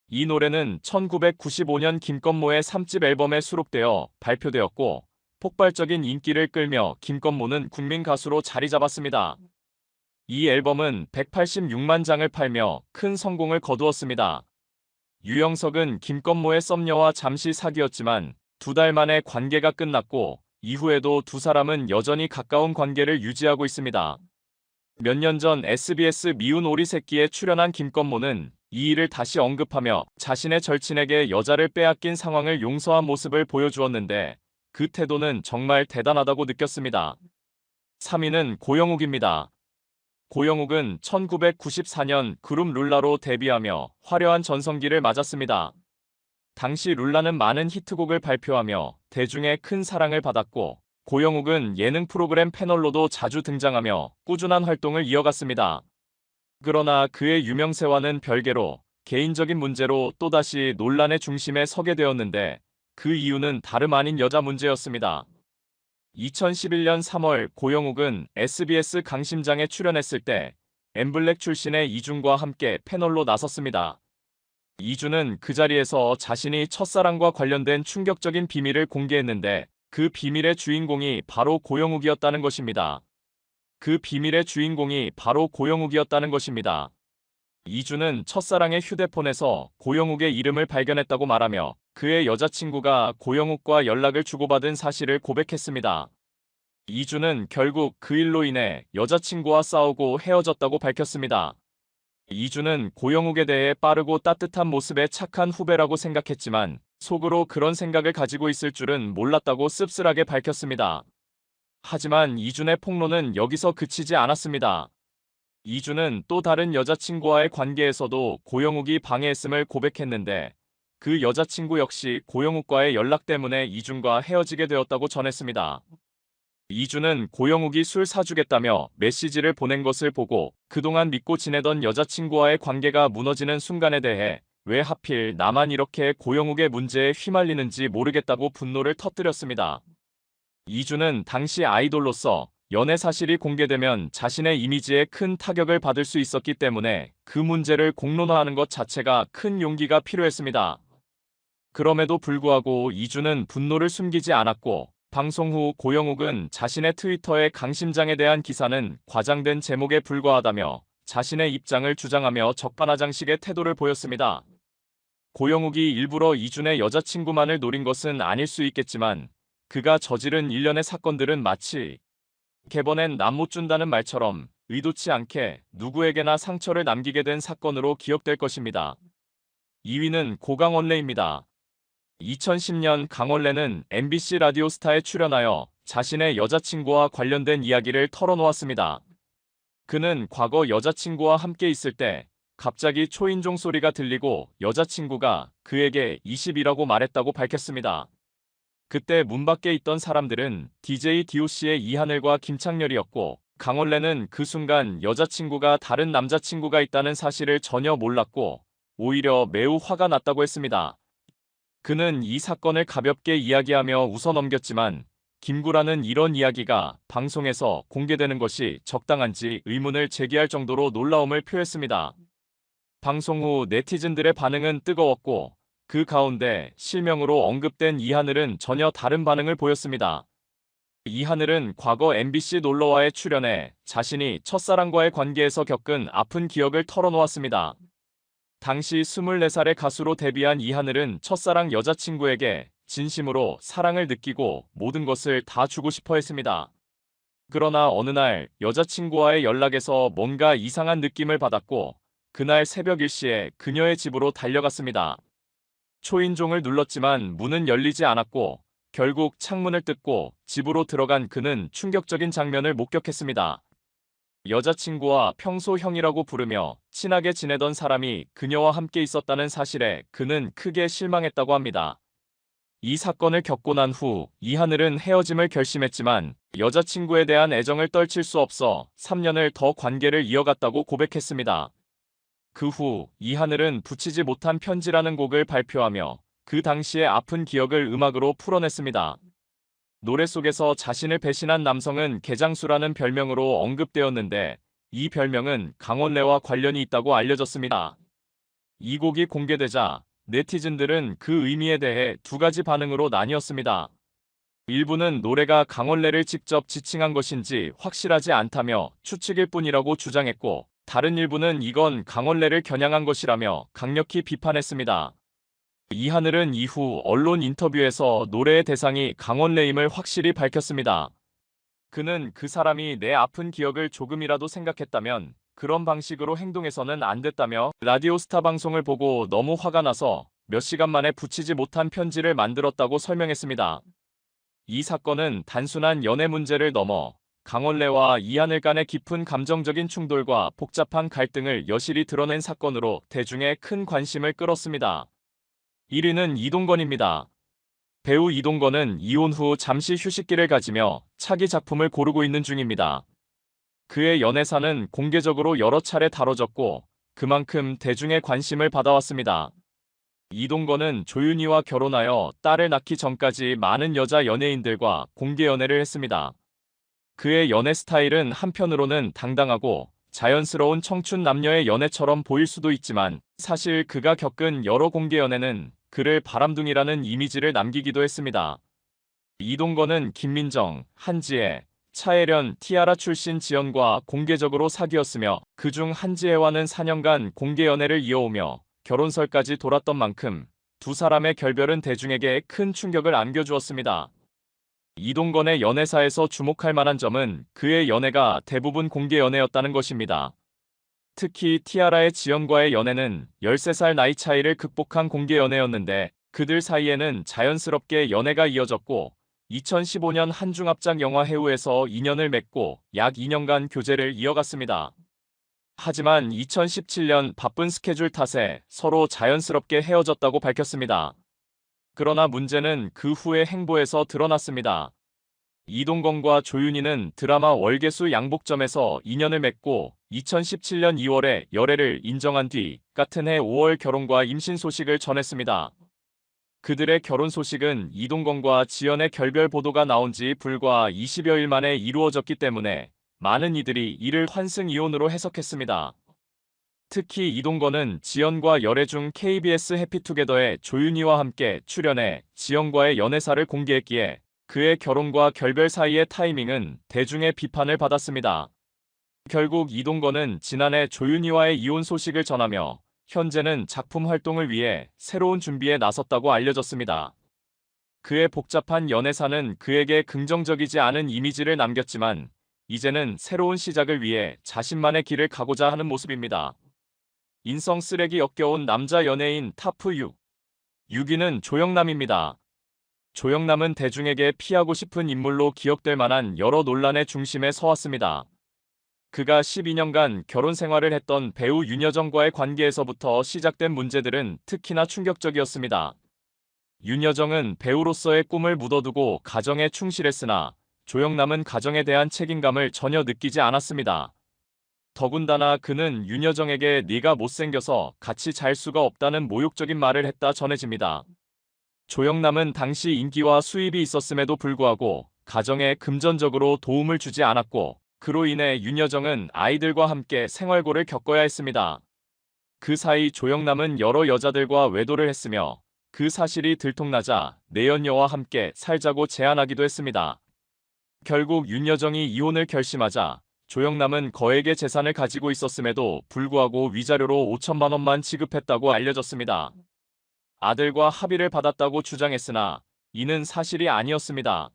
Speaker 1: 이 노래는 1995년 김건모의 3집 앨범에 수록되어 발표되었고 폭발적인 인기를 끌며 김건모는 국민 가수로 자리 잡았습니다. 이 앨범은 186만 장을 팔며 큰 성공을 거두었습니다. 유영석은 김건모의 썸녀와 잠시 사귀었지만 2달 만에 관계가 끝났고 이후에도 두 사람은 여전히 가까운 관계를 유지하고 있습니다. 몇 년 전 SBS 미운 오리 새끼에 출연한 김건모는 이 일을 다시 언급하며 자신의 절친에게 여자를 빼앗긴 상황을 용서한 모습을 보여주었는데 그 태도는 정말 대단하다고 느꼈습니다. 3위는 고영욱입니다. 고영욱은 1994년 그룹 룰라로 데뷔하며 화려한 전성기를 맞았습니다. 당시 룰라는 많은 히트곡을 발표하며 대중의 큰 사랑을 받았고 고영욱은 예능 프로그램 패널로도 자주 등장하며 꾸준한 활동을 이어갔습니다. 그러나 그의 유명세와는 별개로 개인적인 문제로 또다시 논란의 중심에 서게 되었는데 그 이유는 다름 아닌 여자 문제였습니다. 2011년 3월 고영욱은 SBS 강심장에 출연했을 때 엠블랙 출신의 이준과 함께 패널로 나섰습니다. 이준은 그 자리에서 자신이 첫사랑과 관련된 충격적인 비밀을 공개했는데 그 비밀의 주인공이 바로 고영욱이었다는 것입니다. 그 비밀의 주인공이 바로 고영욱이었다는 것입니다. 이준은 첫사랑의 휴대폰에서 고영욱의 이름을 발견했다고 말하며 그의 여자친구가 고영욱과 연락을 주고받은 사실을 고백했습니다. 이준은 결국 그 일로 인해 여자친구와 싸우고 헤어졌다고 밝혔습니다. 이준은 고영욱에 대해 빠르고 따뜻한 모습의 착한 후배라고 생각했지만 속으로 그런 생각을 가지고 있을 줄은 몰랐다고 씁쓸하게 밝혔습니다. 하지만 이준의 폭로는 여기서 그치지 않았습니다. 이준은 또 다른 여자친구와의 관계에서도 고영욱이 방해했음을 고백했는데 그 여자친구 역시 고영욱과의 연락 때문에 이준과 헤어지게 되었다고 전했습니다. 이준은 고영욱이 술 사주겠다며 메시지를 보낸 것을 보고 그동안 믿고 지내던 여자친구와의 관계가 무너지는 순간에 대해 왜 하필 나만 이렇게 고영욱의 문제에 휘말리는지 모르겠다고 분노를 터뜨렸습니다. 이준은 당시 아이돌로서 연애 사실이 공개되면 자신의 이미지에 큰 타격을 받을 수 있었기 때문에 그 문제를 공론화하는 것 자체가 큰 용기가 필요했습니다. 그럼에도 불구하고 이준은 분노를 숨기지 않았고 방송 후 고영욱은 자신의 트위터에 강심장에 대한 기사는 과장된 제목에 불과하다며 자신의 입장을 주장하며 적반하장식의 태도를 보였습니다. 고영욱이 일부러 이준의 여자친구만을 노린 것은 아닐 수 있겠지만 그가 저지른 일련의 사건들은 마치 개번엔 남 못 준다는 말처럼 의도치 않게 누구에게나 상처를 남기게 된 사건으로 기억될 것입니다. 2위는 고강원래입니다. 2010년 강원래는 MBC 라디오스타에 출연하여 자신의 여자친구와 관련된 이야기를 털어놓았습니다. 그는 과거 여자친구와 함께 있을 때 갑자기 초인종 소리가 들리고 여자친구가 그에게 20이라고 말했다고 밝혔습니다. 그때 문 밖에 있던 사람들은 DJ DOC의 이하늘과 김창렬이었고 강원래는 그 순간 여자친구가 다른 남자친구가 있다는 사실을 전혀 몰랐고 오히려 매우 화가 났다고 했습니다. 그는 이 사건을 가볍게 이야기하며 웃어넘겼지만 김구라는 이런 이야기가 방송에서 공개되는 것이 적당한지 의문을 제기할 정도로 놀라움을 표했습니다. 방송 후 네티즌들의 반응은 뜨거웠고 그 가운데 실명으로 언급된 이하늘은 전혀 다른 반응을 보였습니다. 이하늘은 과거 MBC 놀러와에 출연해 자신이 첫사랑과의 관계에서 겪은 아픈 기억을 털어놓았습니다. 당시 24살의 가수로 데뷔한 이하늘은 첫사랑 여자친구에게 진심으로 사랑을 느끼고 모든 것을 다 주고 싶어 했습니다. 그러나 어느 날 여자친구와의 연락에서 뭔가 이상한 느낌을 받았고 그날 새벽 1시에 그녀의 집으로 달려갔습니다. 초인종을 눌렀지만 문은 열리지 않았고 결국 창문을 뜯고 집으로 들어간 그는 충격적인 장면을 목격했습니다. 여자친구와 평소 형이라고 부르며 친하게 지내던 사람이 그녀와 함께 있었다는 사실에 그는 크게 실망했다고 합니다. 이 사건을 겪고 난 후 이하늘은 헤어짐을 결심했지만 여자친구에 대한 애정을 떨칠 수 없어 3년을 더 관계를 이어갔다고 고백했습니다. 그 후 이하늘은 붙이지 못한 편지라는 곡을 발표하며 그 당시의 아픈 기억을 음악으로 풀어냈습니다. 노래 속에서 자신을 배신한 남성은 개장수라는 별명으로 언급되었는데 이 별명은 강원래와 관련이 있다고 알려졌습니다. 이 곡이 공개되자 네티즌들은 그 의미에 대해 두 가지 반응으로 나뉘었습니다. 일부는 노래가 강원래를 직접 지칭한 것인지 확실하지 않다며 추측일 뿐이라고 주장했고 다른 일부는 이건 강원래를 겨냥한 것이라며 강력히 비판했습니다. 이하늘은 이후 언론 인터뷰에서 노래의 대상이 강원래임을 확실히 밝혔습니다. 그는 그 사람이 내 아픈 기억을 조금이라도 생각했다면 그런 방식으로 행동해서는 안 됐다며 라디오스타 방송을 보고 너무 화가 나서 몇 시간 만에 붙이지 못한 편지를 만들었다고 설명했습니다. 이 사건은 단순한 연애 문제를 넘어 강원래와 이하늘 간의 깊은 감정적인 충돌과 복잡한 갈등을 여실히 드러낸 사건으로 대중의 큰 관심을 끌었습니다. 1위는 이동건입니다. 배우 이동건은 이혼 후 잠시 휴식기를 가지며 차기 작품을 고르고 있는 중입니다. 그의 연애사는 공개적으로 여러 차례 다뤄졌고 그만큼 대중의 관심을 받아왔습니다. 이동건은 조윤희와 결혼하여 딸을 낳기 전까지 많은 여자 연예인들과 공개 연애를 했습니다. 그의 연애 스타일은 한편으로는 당당하고 자연스러운 청춘 남녀의 연애처럼 보일 수도 있지만 사실 그가 겪은 여러 공개 연애는 그를 바람둥이라는 이미지를 남기기도 했습니다. 이동건은 김민정, 한지혜, 차혜련, 티아라 출신 지연과 공개적으로 사귀었으며 그중 한지혜와는 4년간 공개 연애를 이어오며 결혼설까지 돌았던 만큼 두 사람의 결별은 대중에게 큰 충격을 안겨주었습니다. 이동건의 연애사에서 주목할 만한 점은 그의 연애가 대부분 공개 연애였다는 것입니다. 특히 티아라의 지연과의 연애는 13살 나이 차이를 극복한 공개 연애였는데 그들 사이에는 자연스럽게 연애가 이어졌고 2015년 한중합작 영화 해우에서 인연을 맺고 약 2년간 교제를 이어갔습니다. 하지만 2017년 바쁜 스케줄 탓에 서로 자연스럽게 헤어졌다고 밝혔습니다. 그러나 문제는 그 후의 행보에서 드러났습니다. 이동건과 조윤희는 드라마 월계수 양복점에서 인연을 맺고 2017년 2월에 열애를 인정한 뒤 같은 해 5월 결혼과 임신 소식을 전했습니다. 그들의 결혼 소식은 이동건과 지연의 결별 보도가 나온 지 불과 20여일 만에 이루어졌기 때문에 많은 이들이 이를 환승 이혼으로 해석했습니다. 특히 이동건은 지연과 열애 중 KBS 해피투게더에 조윤희와 함께 출연해 지연과의 연애사를 공개했기에 그의 결혼과 결별 사이의 타이밍은 대중의 비판을 받았습니다. 결국 이동건은 지난해 조윤희와의 이혼 소식을 전하며 현재는 작품 활동을 위해 새로운 준비에 나섰다고 알려졌습니다. 그의 복잡한 연애사는 그에게 긍정적이지 않은 이미지를 남겼지만 이제는 새로운 시작을 위해 자신만의 길을 가고자 하는 모습입니다. 인성 쓰레기 역겨운 남자 연예인 타프 6. 6위는 조영남입니다. 조영남은 대중에게 피하고 싶은 인물로 기억될 만한 여러 논란의 중심에 서왔습니다. 그가 12년간 결혼 생활을 했던 배우 윤여정과의 관계에서부터 시작된 문제들은 특히나 충격적이었습니다. 윤여정은 배우로서의 꿈을 묻어두고 가정에 충실했으나 조영남은 가정에 대한 책임감을 전혀 느끼지 않았습니다. 더군다나 그는 윤여정에게 네가 못생겨서 같이 잘 수가 없다는 모욕적인 말을 했다 전해집니다. 조영남은 당시 인기와 수입이 있었음에도 불구하고 가정에 금전적으로 도움을 주지 않았고 그로 인해 윤여정은 아이들과 함께 생활고를 겪어야 했습니다. 그 사이 조영남은 여러 여자들과 외도를 했으며 그 사실이 들통나자 내연녀와 함께 살자고 제안하기도 했습니다. 결국 윤여정이 이혼을 결심하자 조영남은 거액의 재산을 가지고 있었음에도 불구하고 위자료로 5천만 원만 지급했다고 알려졌습니다. 아들과 합의를 받았다고 주장했으나 이는 사실이 아니었습니다.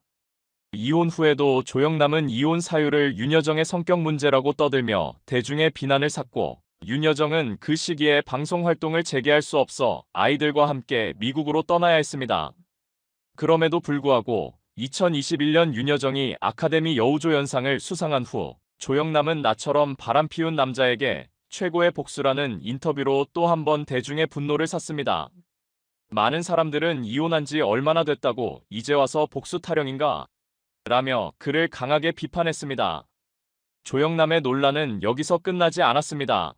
Speaker 1: 이혼 후에도 조영남은 이혼 사유를 윤여정의 성격 문제라고 떠들며 대중의 비난을 샀고, 윤여정은 그 시기에 방송 활동을 재개할 수 없어 아이들과 함께 미국으로 떠나야 했습니다. 그럼에도 불구하고 2021년 윤여정이 아카데미 여우조연상을 수상한 후 조영남은 나처럼 바람 피운 남자에게 최고의 복수라는 인터뷰로 또 한 번 대중의 분노를 샀습니다. 많은 사람들은 이혼한 지 얼마나 됐다고 이제 와서 복수 타령인가? 라며 그를 강하게 비판했습니다. 조영남의 논란은 여기서 끝나지 않았습니다.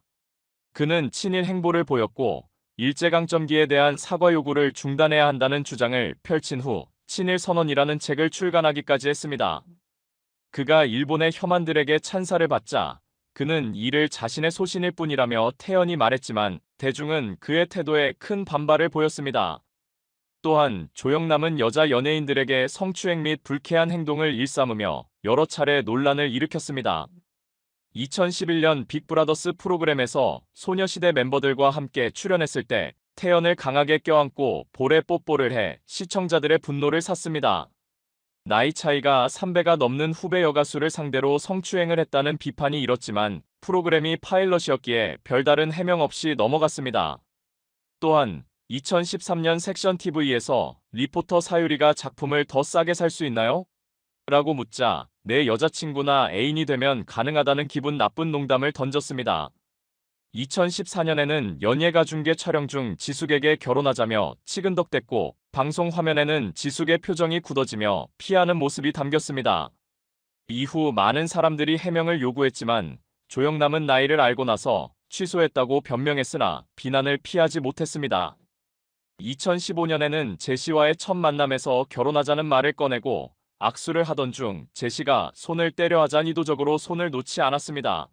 Speaker 1: 그는 친일 행보를 보였고 일제강점기에 대한 사과 요구를 중단해야 한다는 주장을 펼친 후 친일 선언이라는 책을 출간하기까지 했습니다. 그가 일본의 혐한들에게 찬사를 받자 그는 이를 자신의 소신일 뿐이라며 태연히 말했지만 대중은 그의 태도에 큰 반발을 보였습니다. 또한 조영남은 여자 연예인들에게 성추행 및 불쾌한 행동을 일삼으며 여러 차례 논란을 일으켰습니다. 2011년 빅브라더스 프로그램에서 소녀시대 멤버들과 함께 출연했을 때 태연을 강하게 껴안고 볼에 뽀뽀를 해 시청자들의 분노를 샀습니다. 나이 차이가 3배가 넘는 후배 여가수를 상대로 성추행을 했다는 비판이 일었지만 프로그램이 파일럿이었기에 별다른 해명 없이 넘어갔습니다. 또한 2013년 섹션 TV에서 리포터 사유리가 작품을 더 싸게 살 수 있나요? 라고 묻자 내 여자친구나 애인이 되면 가능하다는 기분 나쁜 농담을 던졌습니다. 2014년에는 연예가 중계 촬영 중 지숙에게 결혼하자며 치근덕댔고 방송 화면에는 지숙의 표정이 굳어지며 피하는 모습이 담겼습니다. 이후 많은 사람들이 해명을 요구했지만 조영남은 나이를 알고 나서 취소했다고 변명했으나 비난을 피하지 못했습니다. 2015년에는 제시와의 첫 만남에서 결혼하자는 말을 꺼내고 악수를 하던 중 제시가 손을 때려 하자 의도적으로 손을 놓지 않았습니다.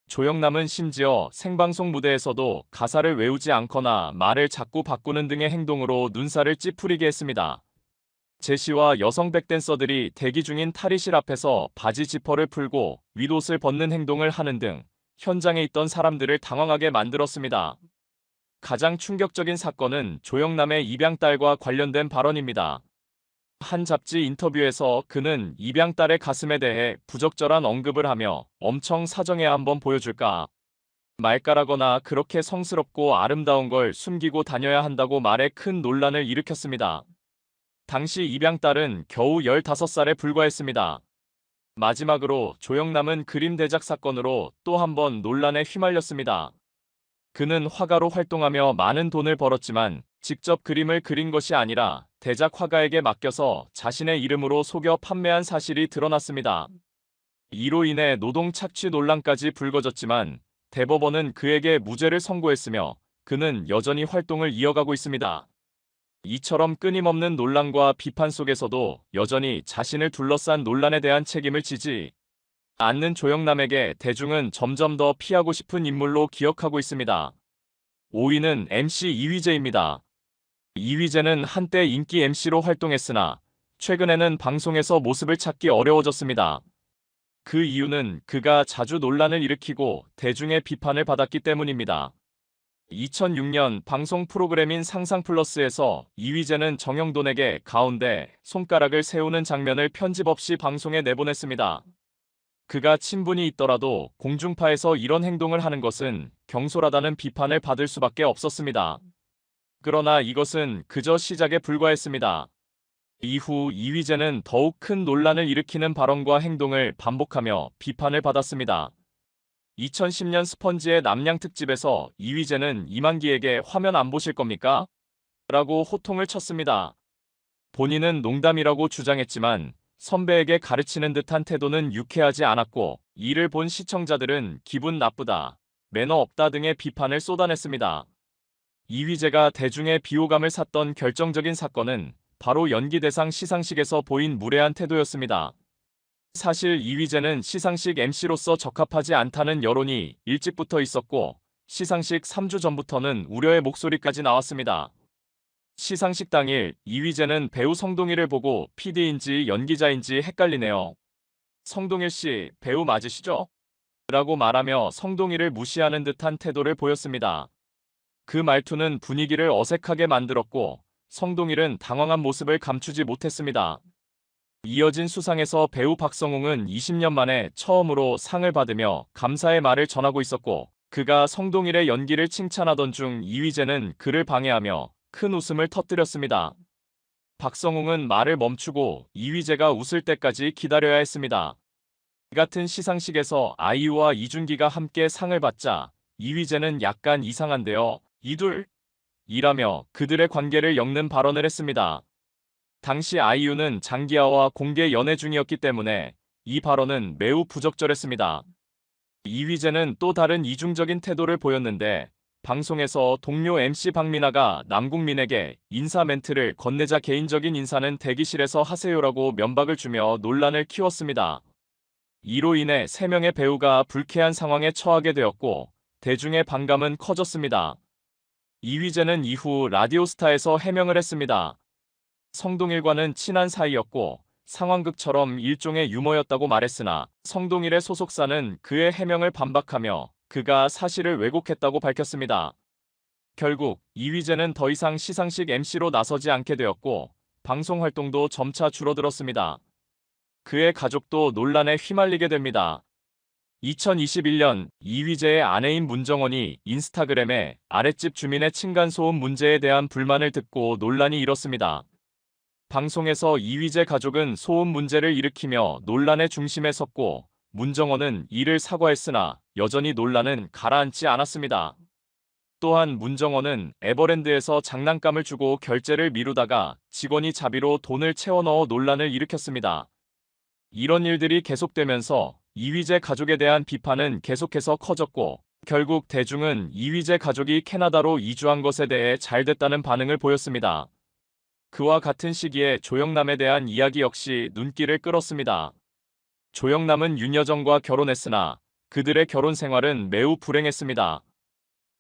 Speaker 1: 조영남은 심지어 생방송 무대에서도 가사를 외우지 않거나 말을 자꾸 바꾸는 등의 행동으로 눈살을 찌푸리게 했습니다. 제시와 여성 백댄서들이 대기 중인 탈의실 앞에서 바지 지퍼를 풀고 윗옷을 벗는 행동을 하는 등 현장에 있던 사람들을 당황하게 만들었습니다. 가장 충격적인 사건은 조영남의 입양딸과 관련된 발언입니다. 한 잡지 인터뷰에서 그는 입양딸의 가슴에 대해 부적절한 언급을 하며 엄청 사정해 한번 보여줄까 말까라거나 그렇게 성스럽고 아름다운 걸 숨기고 다녀야 한다고 말해 큰 논란을 일으켰습니다. 당시 입양딸은 겨우 15살에 불과했습니다. 마지막으로 조영남은 그림 대작 사건으로 또 한 번 논란에 휘말렸습니다. 그는 화가로 활동하며 많은 돈을 벌었지만 직접 그림을 그린 것이 아니라 대작 화가에게 맡겨서 자신의 이름으로 속여 판매한 사실이 드러났습니다. 이로 인해 노동 착취 논란까지 불거졌지만 대법원은 그에게 무죄를 선고했으며 그는 여전히 활동을 이어가고 있습니다. 이처럼 끊임없는 논란과 비판 속에서도 여전히 자신을 둘러싼 논란에 대한 책임을 지지 않는 조영남에게 대중은 점점 더 피하고 싶은 인물로 기억하고 있습니다. 5위는 MC 이휘재입니다. 이휘재는 한때 인기 MC로 활동했으나 최근에는 방송에서 모습을 찾기 어려워졌습니다. 그 이유는 그가 자주 논란을 일으키고 대중의 비판을 받았기 때문입니다. 2006년 방송 프로그램인 상상플러스에서 이휘재는 정영돈에게 가운데 손가락을 세우는 장면을 편집 없이 방송에 내보냈습니다. 그가 친분이 있더라도 공중파에서 이런 행동을 하는 것은 경솔하다는 비판을 받을 수밖에 없었습니다. 그러나 이것은 그저 시작에 불과했습니다. 이후 이휘재는 더욱 큰 논란을 일으키는 발언과 행동을 반복하며 비판을 받았습니다. 2010년 스펀지의 남양 특집에서 이휘재는 이만기에게 화면 안 보실 겁니까? 라고 호통을 쳤습니다. 본인은 농담이라고 주장했지만 선배에게 가르치는 듯한 태도는 유쾌하지 않았고 이를 본 시청자들은 기분 나쁘다, 매너 없다 등의 비판을 쏟아냈습니다. 이휘재가 대중의 비호감을 샀던 결정적인 사건은 바로 연기대상 시상식에서 보인 무례한 태도였습니다. 사실 이휘재는 시상식 MC로서 적합하지 않다는 여론이 일찍부터 있었고 시상식 3주 전부터는 우려의 목소리까지 나왔습니다. 시상식 당일 이휘재는 배우 성동일을 보고 PD인지 연기자인지 헷갈리네요. 성동일 씨, 배우 맞으시죠? 라고 말하며 성동일을 무시하는 듯한 태도를 보였습니다. 그 말투는 분위기를 어색하게 만들었고 성동일은 당황한 모습을 감추지 못했습니다. 이어진 수상에서 배우 박성웅은 20년 만에 처음으로 상을 받으며 감사의 말을 전하고 있었고, 그가 성동일의 연기를 칭찬하던 중 이휘재는 그를 방해하며 큰 웃음을 터뜨렸습니다. 박성웅은 말을 멈추고 이휘재가 웃을 때까지 기다려야 했습니다. 이 같은 시상식에서 아이유와 이준기가 함께 상을 받자 이휘재는 약간 이상한데요. 이둘? 이라며 그들의 관계를 엮는 발언을 했습니다. 당시 아이유는 장기하와 공개 연애 중이었기 때문에 이 발언은 매우 부적절했습니다. 이휘재는 또 다른 이중적인 태도를 보였는데, 방송에서 동료 MC 박민아가 남궁민에게 인사 멘트를 건네자 개인적인 인사는 대기실에서 하세요라고 면박을 주며 논란을 키웠습니다. 이로 인해 3명의 배우가 불쾌한 상황에 처하게 되었고, 대중의 반감은 커졌습니다. 이휘재는 이후 라디오스타에서 해명을 했습니다. 성동일과는 친한 사이였고 상황극처럼 일종의 유머였다고 말했으나, 성동일의 소속사는 그의 해명을 반박하며 그가 사실을 왜곡했다고 밝혔습니다. 결국 이휘재는 더 이상 시상식 MC로 나서지 않게 되었고, 방송 활동도 점차 줄어들었습니다. 그의 가족도 논란에 휘말리게 됩니다. 2021년 이휘재의 아내인 문정원이 인스타그램에 아랫집 주민의 층간소음 문제에 대한 불만을 듣고 논란이 일었습니다. 방송에서 이휘재 가족은 소음 문제를 일으키며 논란의 중심에 섰고, 문정원은 이를 사과했으나 여전히 논란은 가라앉지 않았습니다. 또한 문정원은 에버랜드에서 장난감을 주고 결제를 미루다가 직원이 자비로 돈을 채워 넣어 논란을 일으켰습니다. 이런 일들이 계속되면서 이휘재 가족에 대한 비판은 계속해서 커졌고, 결국 대중은 이휘재 가족이 캐나다로 이주한 것에 대해 잘 됐다는 반응을 보였습니다. 그와 같은 시기에 조영남에 대한 이야기 역시 눈길을 끌었습니다. 조영남은 윤여정과 결혼했으나 그들의 결혼 생활은 매우 불행했습니다.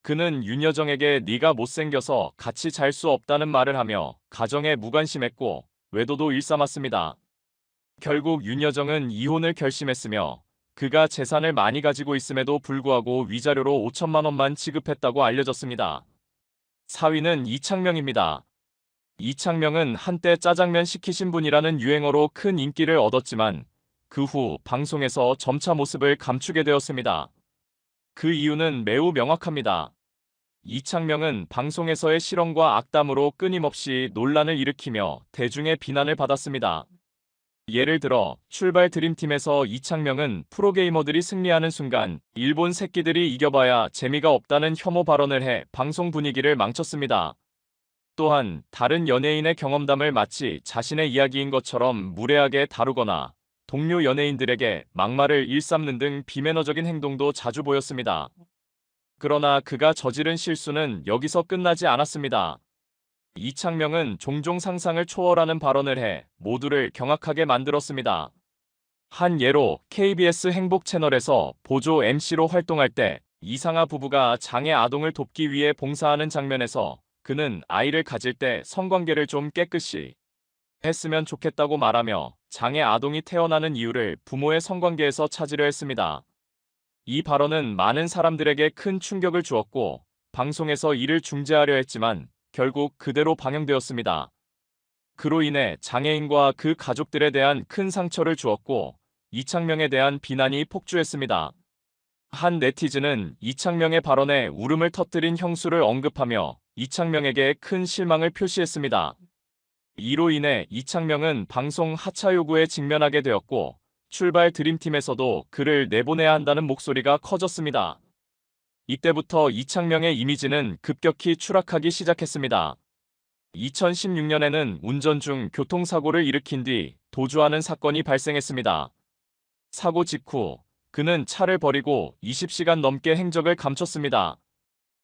Speaker 1: 그는 윤여정에게 네가 못생겨서 같이 잘 수 없다는 말을 하며 가정에 무관심했고 외도도 일삼았습니다. 결국 윤여정은 이혼을 결심했으며, 그가 재산을 많이 가지고 있음에도 불구하고 위자료로 5천만 원만 지급했다고 알려졌습니다. 4위는 이창명입니다. 이창명은 한때 짜장면 시키신 분이라는 유행어로 큰 인기를 얻었지만 그 후 방송에서 점차 모습을 감추게 되었습니다. 그 이유는 매우 명확합니다. 이창명은 방송에서의 실언과 악담으로 끊임없이 논란을 일으키며 대중의 비난을 받았습니다. 예를 들어 출발 드림팀에서 이창명은 프로게이머들이 승리하는 순간 일본 새끼들이 이겨봐야 재미가 없다는 혐오 발언을 해 방송 분위기를 망쳤습니다. 또한 다른 연예인의 경험담을 마치 자신의 이야기인 것처럼 무례하게 다루거나 동료 연예인들에게 막말을 일삼는 등 비매너적인 행동도 자주 보였습니다. 그러나 그가 저지른 실수는 여기서 끝나지 않았습니다. 이창명은 종종 상상을 초월하는 발언을 해 모두를 경악하게 만들었습니다. 한 예로 KBS 행복 채널에서 보조 MC로 활동할 때 이상하 부부가 장애 아동을 돕기 위해 봉사하는 장면에서 그는 아이를 가질 때 성관계를 좀 깨끗이 했으면 좋겠다고 말하며 장애 아동이 태어나는 이유를 부모의 성관계에서 찾으려 했습니다. 이 발언은 많은 사람들에게 큰 충격을 주었고, 방송에서 이를 중재하려 했지만 결국 그대로 방영되었습니다. 그로 인해 장애인과 그 가족들에 대한 큰 상처를 주었고, 이창명에 대한 비난이 폭주했습니다. 한 네티즌은 이창명의 발언에 울음을 터뜨린 형수를 언급하며 이창명에게 큰 실망을 표시했습니다. 이로 인해 이창명은 방송 하차 요구에 직면하게 되었고, 출발 드림팀에서도 그를 내보내야 한다는 목소리가 커졌습니다. 이때부터 이창명의 이미지는 급격히 추락하기 시작했습니다. 2016년에는 운전 중 교통사고를 일으킨 뒤 도주하는 사건이 발생했습니다. 사고 직후 그는 차를 버리고 20시간 넘게 행적을 감췄습니다.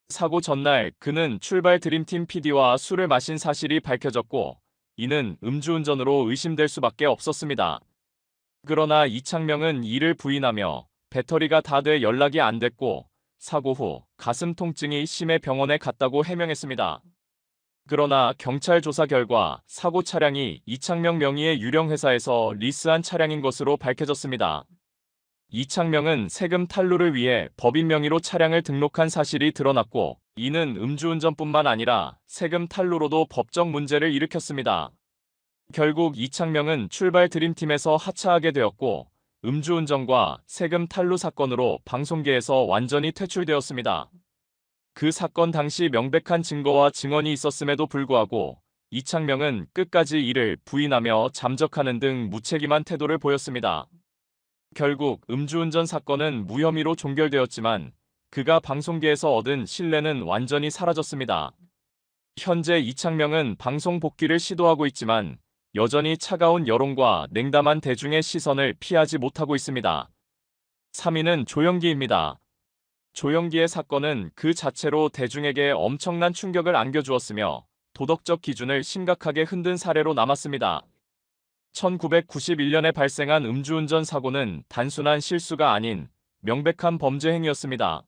Speaker 1: 사고 전날 그는 출발 드림팀 PD와 술을 마신 사실이 밝혀졌고, 이는 음주운전으로 의심될 수밖에 없었습니다. 그러나 이창명은 이를 부인하며 배터리가 다 돼 연락이 안 됐고 사고 후 가슴 통증이 심해 병원에 갔다고 해명했습니다. 그러나 경찰 조사 결과 사고 차량이 이창명 명의의 유령 회사에서 리스한 차량인 것으로 밝혀졌습니다. 이창명은 세금 탈루를 위해 법인 명의로 차량을 등록한 사실이 드러났고, 이는 음주운전뿐만 아니라 세금 탈루로도 법적 문제를 일으켰습니다. 결국 이창명은 출발 드림팀에서 하차하게 되었고 음주운전과 세금 탈루 사건으로 방송계에서 완전히 퇴출되었습니다. 그 사건 당시 명백한 증거와 증언이 있었음에도 불구하고 이창명은 끝까지 이를 부인하며 잠적하는 등 무책임한 태도를 보였습니다. 결국 음주운전 사건은 무혐의로 종결되었지만 그가 방송계에서 얻은 신뢰는 완전히 사라졌습니다. 현재 이창명은 방송 복귀를 시도하고 있지만 여전히 차가운 여론과 냉담한 대중의 시선을 피하지 못하고 있습니다. 3위는 조영기입니다. 조영기의 사건은 그 자체로 대중에게 엄청난 충격을 안겨주었으며 도덕적 기준을 심각하게 흔든 사례로 남았습니다. 1991년에 발생한 음주운전 사고는 단순한 실수가 아닌 명백한 범죄 행위였습니다.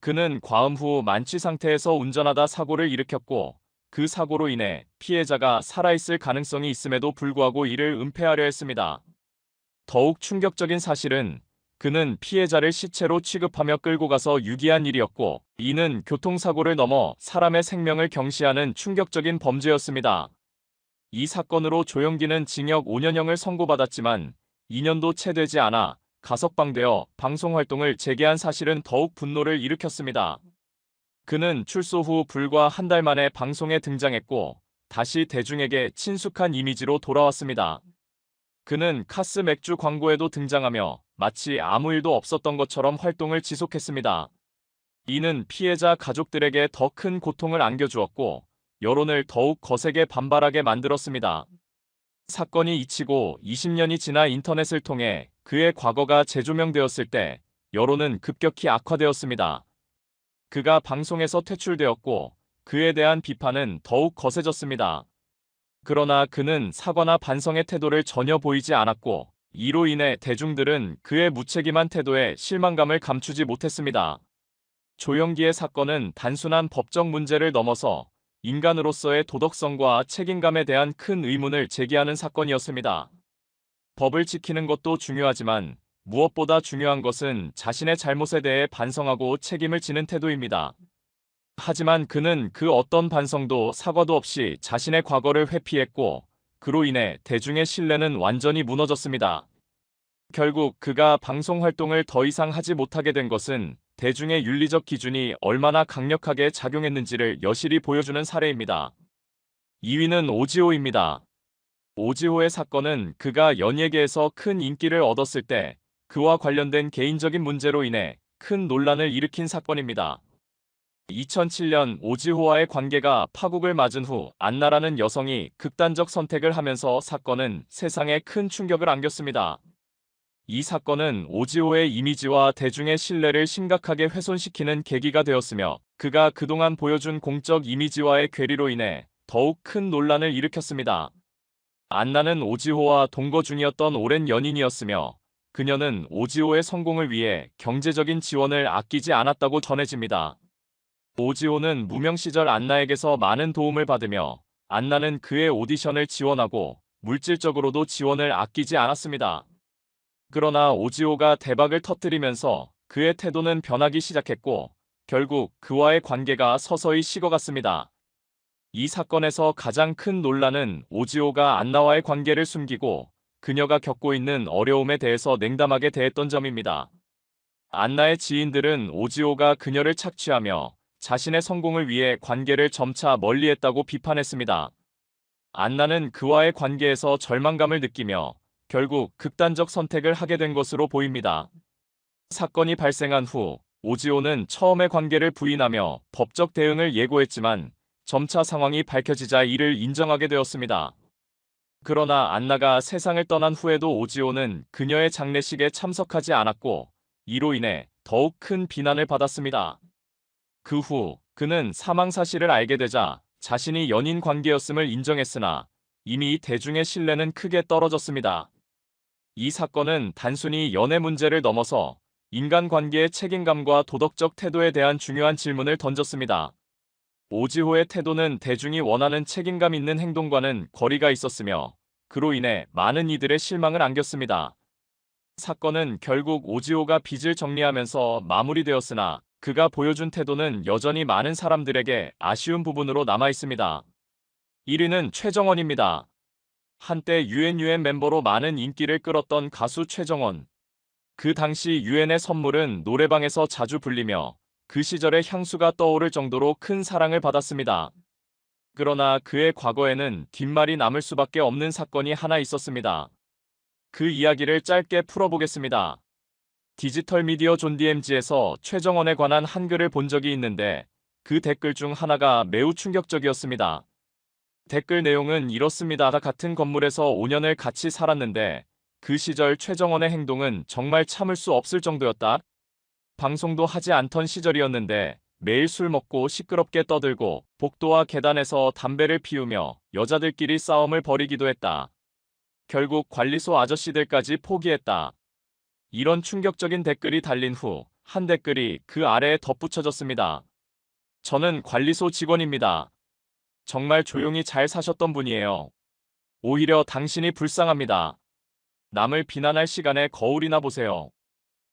Speaker 1: 그는 과음 후 만취 상태에서 운전하다 사고를 일으켰고 그 사고로 인해 피해자가 살아있을 가능성이 있음에도 불구하고 이를 은폐하려 했습니다. 더욱 충격적인 사실은 그는 피해자를 시체로 취급하며 끌고 가서 유기한 일이었고 이는 교통사고를 넘어 사람의 생명을 경시하는 충격적인 범죄였습니다. 이 사건으로 조영기는 징역 5년형을 선고받았지만 2년도 채 되지 않아 가석방되어 방송활동을 재개한 사실은 더욱 분노를 일으켰습니다. 그는 출소 후 불과 한 달 만에 방송에 등장했고 다시 대중에게 친숙한 이미지로 돌아왔습니다. 그는 카스 맥주 광고에도 등장하며 마치 아무 일도 없었던 것처럼 활동을 지속했습니다. 이는 피해자 가족들에게 더 큰 고통을 안겨주었고 여론을 더욱 거세게 반발하게 만들었습니다. 사건이 잊히고 20년이 지나 인터넷을 통해 그의 과거가 재조명되었을 때 여론은 급격히 악화되었습니다. 그가 방송에서 퇴출되었고 그에 대한 비판은 더욱 거세졌습니다. 그러나 그는 사과나 반성의 태도를 전혀 보이지 않았고 이로 인해 대중들은 그의 무책임한 태도에 실망감을 감추지 못했습니다. 조영기의 사건은 단순한 법적 문제를 넘어서 인간으로서의 도덕성과 책임감에 대한 큰 의문을 제기하는 사건이었습니다. 법을 지키는 것도 중요하지만 무엇보다 중요한 것은 자신의 잘못에 대해 반성하고 책임을 지는 태도입니다. 하지만 그는 그 어떤 반성도 사과도 없이 자신의 과거를 회피했고 그로 인해 대중의 신뢰는 완전히 무너졌습니다. 결국 그가 방송 활동을 더 이상 하지 못하게 된 것은 대중의 윤리적 기준이 얼마나 강력하게 작용했는지를 여실히 보여주는 사례입니다. 2위는 오지호입니다. 오지호의 사건은 그가 연예계에서 큰 인기를 얻었을 때 그와 관련된 개인적인 문제로 인해 큰 논란을 일으킨 사건입니다. 2007년 오지호와의 관계가 파국을 맞은 후 안나라는 여성이 극단적 선택을 하면서 사건은 세상에 큰 충격을 안겼습니다. 이 사건은 오지호의 이미지와 대중의 신뢰를 심각하게 훼손시키는 계기가 되었으며 그가 그동안 보여준 공적 이미지와의 괴리로 인해 더욱 큰 논란을 일으켰습니다. 안나는 오지호와 동거 중이었던 오랜 연인이었으며 그녀는 오지호의 성공을 위해 경제적인 지원을 아끼지 않았다고 전해집니다. 오지호는 무명 시절 안나에게서 많은 도움을 받으며 안나는 그의 오디션을 지원하고 물질적으로도 지원을 아끼지 않았습니다. 그러나 오지호가 대박을 터뜨리면서 그의 태도는 변하기 시작했고 결국 그와의 관계가 서서히 식어갔습니다. 이 사건에서 가장 큰 논란은 오지호가 안나와의 관계를 숨기고 그녀가 겪고 있는 어려움에 대해서 냉담하게 대했던 점입니다. 안나의 지인들은 오지호가 그녀를 착취하며 자신의 성공을 위해 관계를 점차 멀리했다고 비판했습니다. 안나는 그와의 관계에서 절망감을 느끼며 결국 극단적 선택을 하게 된 것으로 보입니다. 사건이 발생한 후 오지호는 처음에 관계를 부인하며 법적 대응을 예고했지만 점차 상황이 밝혀지자 이를 인정하게 되었습니다. 그러나 안나가 세상을 떠난 후에도 오지호는 그녀의 장례식에 참석하지 않았고 이로 인해 더욱 큰 비난을 받았습니다. 그 후 그는 사망 사실을 알게 되자 자신이 연인 관계였음을 인정했으나 이미 대중의 신뢰는 크게 떨어졌습니다. 이 사건은 단순히 연애 문제를 넘어서 인간관계의 책임감과 도덕적 태도에 대한 중요한 질문을 던졌습니다. 오지호의 태도는 대중이 원하는 책임감 있는 행동과는 거리가 있었으며 그로 인해 많은 이들의 실망을 안겼습니다. 사건은 결국 오지호가 빚을 정리하면서 마무리되었으나 그가 보여준 태도는 여전히 많은 사람들에게 아쉬운 부분으로 남아 있습니다. 1위는 최정원입니다. 한때 유엔 멤버로 많은 인기를 끌었던 가수 최정원. 그 당시 유엔의 선물은 노래방에서 자주 불리며 그 시절의 향수가 떠오를 정도로 큰 사랑을 받았습니다. 그러나 그의 과거에는 뒷말이 남을 수밖에 없는 사건이 하나 있었습니다. 그 이야기를 짧게 풀어보겠습니다. 디지털 미디어 존디엠지에서 최정원에 관한 한글을 본 적이 있는데 그 댓글 중 하나가 매우 충격적이었습니다. 댓글 내용은 이렇습니다. 같은 건물에서 5년을 같이 살았는데 그 시절 최정원의 행동은 정말 참을 수 없을 정도였다. 방송도 하지 않던 시절이었는데 매일 술 먹고 시끄럽게 떠들고 복도와 계단에서 담배를 피우며 여자들끼리 싸움을 벌이기도 했다. 결국 관리소 아저씨들까지 포기했다. 이런 충격적인 댓글이 달린 후 한 댓글이 그 아래에 덧붙여졌습니다. 저는 관리소 직원입니다. 정말 조용히 잘 사셨던 분이에요. 오히려 당신이 불쌍합니다. 남을 비난할 시간에 거울이나 보세요.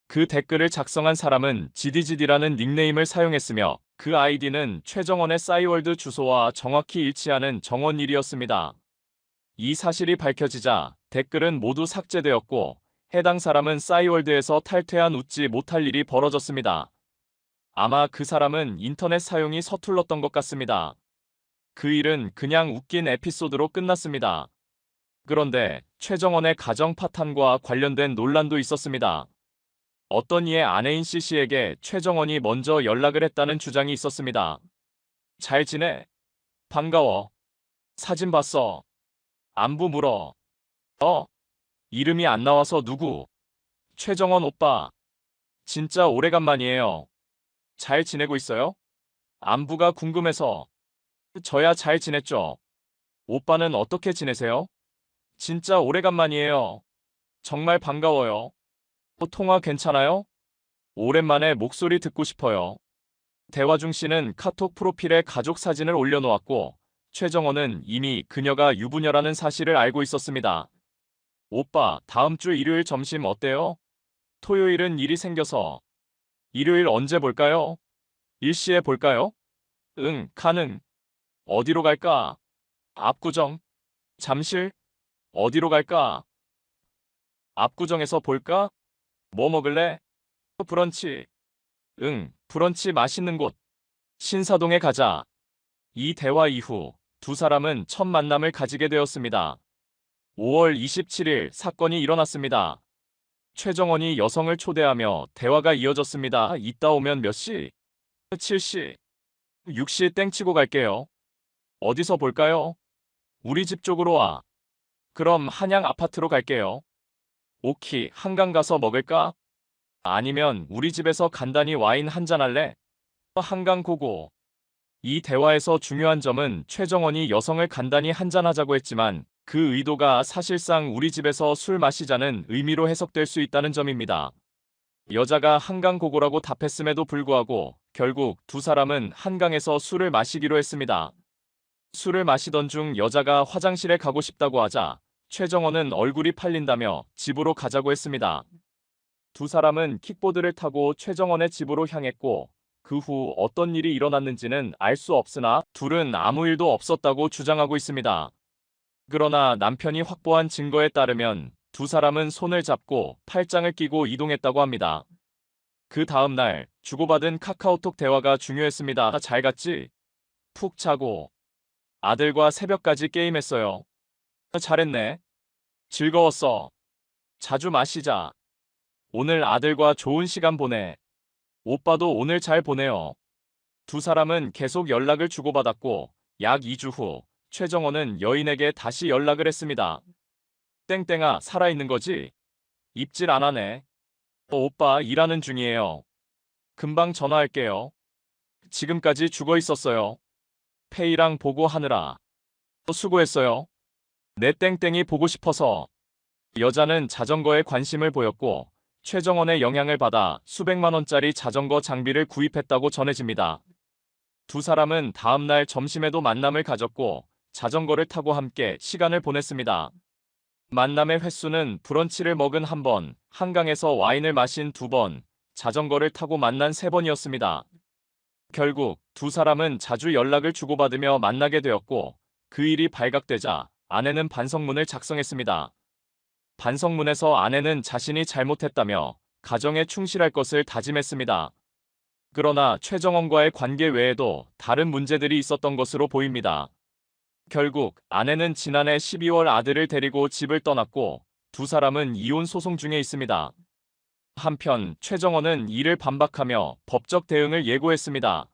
Speaker 1: 그 댓글을 작성한 사람은 GDGD라는 닉네임을 사용했으며 그 아이디는 최정원의 싸이월드 주소와 정확히 일치하는 정원일이었습니다. 이 사실이 밝혀지자 댓글은 모두 삭제되었고 해당 사람은 싸이월드에서 탈퇴한 웃지 못할 일이 벌어졌습니다. 아마 그 사람은 인터넷 사용이 서툴렀던 것 같습니다. 그 일은 그냥 웃긴 에피소드로 끝났습니다. 그런데 최정원의 가정 파탄과 관련된 논란도 있었습니다. 어떤 이의 아내인 C씨에게 최정원이 먼저 연락을 했다는 주장이 있었습니다. 잘 지내? 반가워. 사진 봤어. 안부 물어. 이름이 안 나와서 누구? 최정원 오빠. 진짜 오래간만이에요. 잘 지내고 있어요? 안부가 궁금해서. 저야 잘 지냈죠. 오빠는 어떻게 지내세요? 진짜 오래간만이에요. 정말 반가워요. 통화 괜찮아요? 오랜만에 목소리 듣고 싶어요. 대화중 씨는 카톡 프로필에 가족 사진을 올려놓았고 최정원은 이미 그녀가 유부녀라는 사실을 알고 있었습니다. 오빠, 다음 주 일요일 점심 어때요? 토요일은 일이 생겨서. 일요일 언제 볼까요? 일시에 볼까요? 응, 가능. 어디로 갈까? 압구정? 잠실? 어디로 갈까? 압구정에서 볼까? 뭐 먹을래? 브런치. 응, 브런치 맛있는 곳. 신사동에 가자. 이 대화 이후 두 사람은 첫 만남을 가지게 되었습니다. 5월 27일 사건이 일어났습니다. 최정원이 여성을 초대하며 대화가 이어졌습니다. 이따 오면 몇 시? 7시. 6시 땡치고 갈게요. 어디서 볼까요? 우리 집 쪽으로 와. 그럼 한양 아파트로 갈게요. 오키, 한강 가서 먹을까? 아니면 우리 집에서 간단히 와인 한잔 할래? 한강 고고. 이 대화에서 중요한 점은 최정원이 여성을 간단히 한잔하자고 했지만 그 의도가 사실상 우리 집에서 술 마시자는 의미로 해석될 수 있다는 점입니다. 여자가 한강 고고라고 답했음에도 불구하고 결국 두 사람은 한강에서 술을 마시기로 했습니다. 술을 마시던 중 여자가 화장실에 가고 싶다고 하자 최정원은 얼굴이 팔린다며 집으로 가자고 했습니다. 두 사람은 킥보드를 타고 최정원의 집으로 향했고 그 후 어떤 일이 일어났는지는 알 수 없으나 둘은 아무 일도 없었다고 주장하고 있습니다. 그러나 남편이 확보한 증거에 따르면 두 사람은 손을 잡고 팔짱을 끼고 이동했다고 합니다. 그 다음 날 주고받은 카카오톡 대화가 중요했습니다. 잘 갔지? 푹 자고. 아들과 새벽까지 게임했어요. 잘했네. 즐거웠어. 자주 마시자. 오늘 아들과 좋은 시간 보내. 오빠도 오늘 잘 보내요. 두 사람은 계속 연락을 주고받았고 약 2주 후 최정원은 여인에게 다시 연락을 했습니다. 땡땡아, 살아있는 거지? 입질 안 하네. 오빠 일하는 중이에요. 금방 전화할게요. 지금까지 죽어 있었어요. 페이랑 보고하느라. 수고했어요. 내 땡땡이 보고 싶어서. 여자는 자전거에 관심을 보였고 최정원의 영향을 받아 수백만 원짜리 자전거 장비를 구입했다고 전해집니다. 두 사람은 다음 날 점심에도 만남을 가졌고 자전거를 타고 함께 시간을 보냈습니다. 만남의 횟수는 브런치를 먹은 1번, 한강에서 와인을 마신 2번, 자전거를 타고 만난 3번이었습니다. 결국 두 사람은 자주 연락을 주고받으며 만나게 되었고 그 일이 발각되자 아내는 반성문을 작성했습니다. 반성문에서 아내는 자신이 잘못했다며 가정에 충실할 것을 다짐했습니다. 그러나 최정원과의 관계 외에도 다른 문제들이 있었던 것으로 보입니다. 결국 아내는 지난해 12월 아들을 데리고 집을 떠났고 두 사람은 이혼 소송 중에 있습니다. 한편 최정원은 이를 반박하며 법적 대응을 예고했습니다.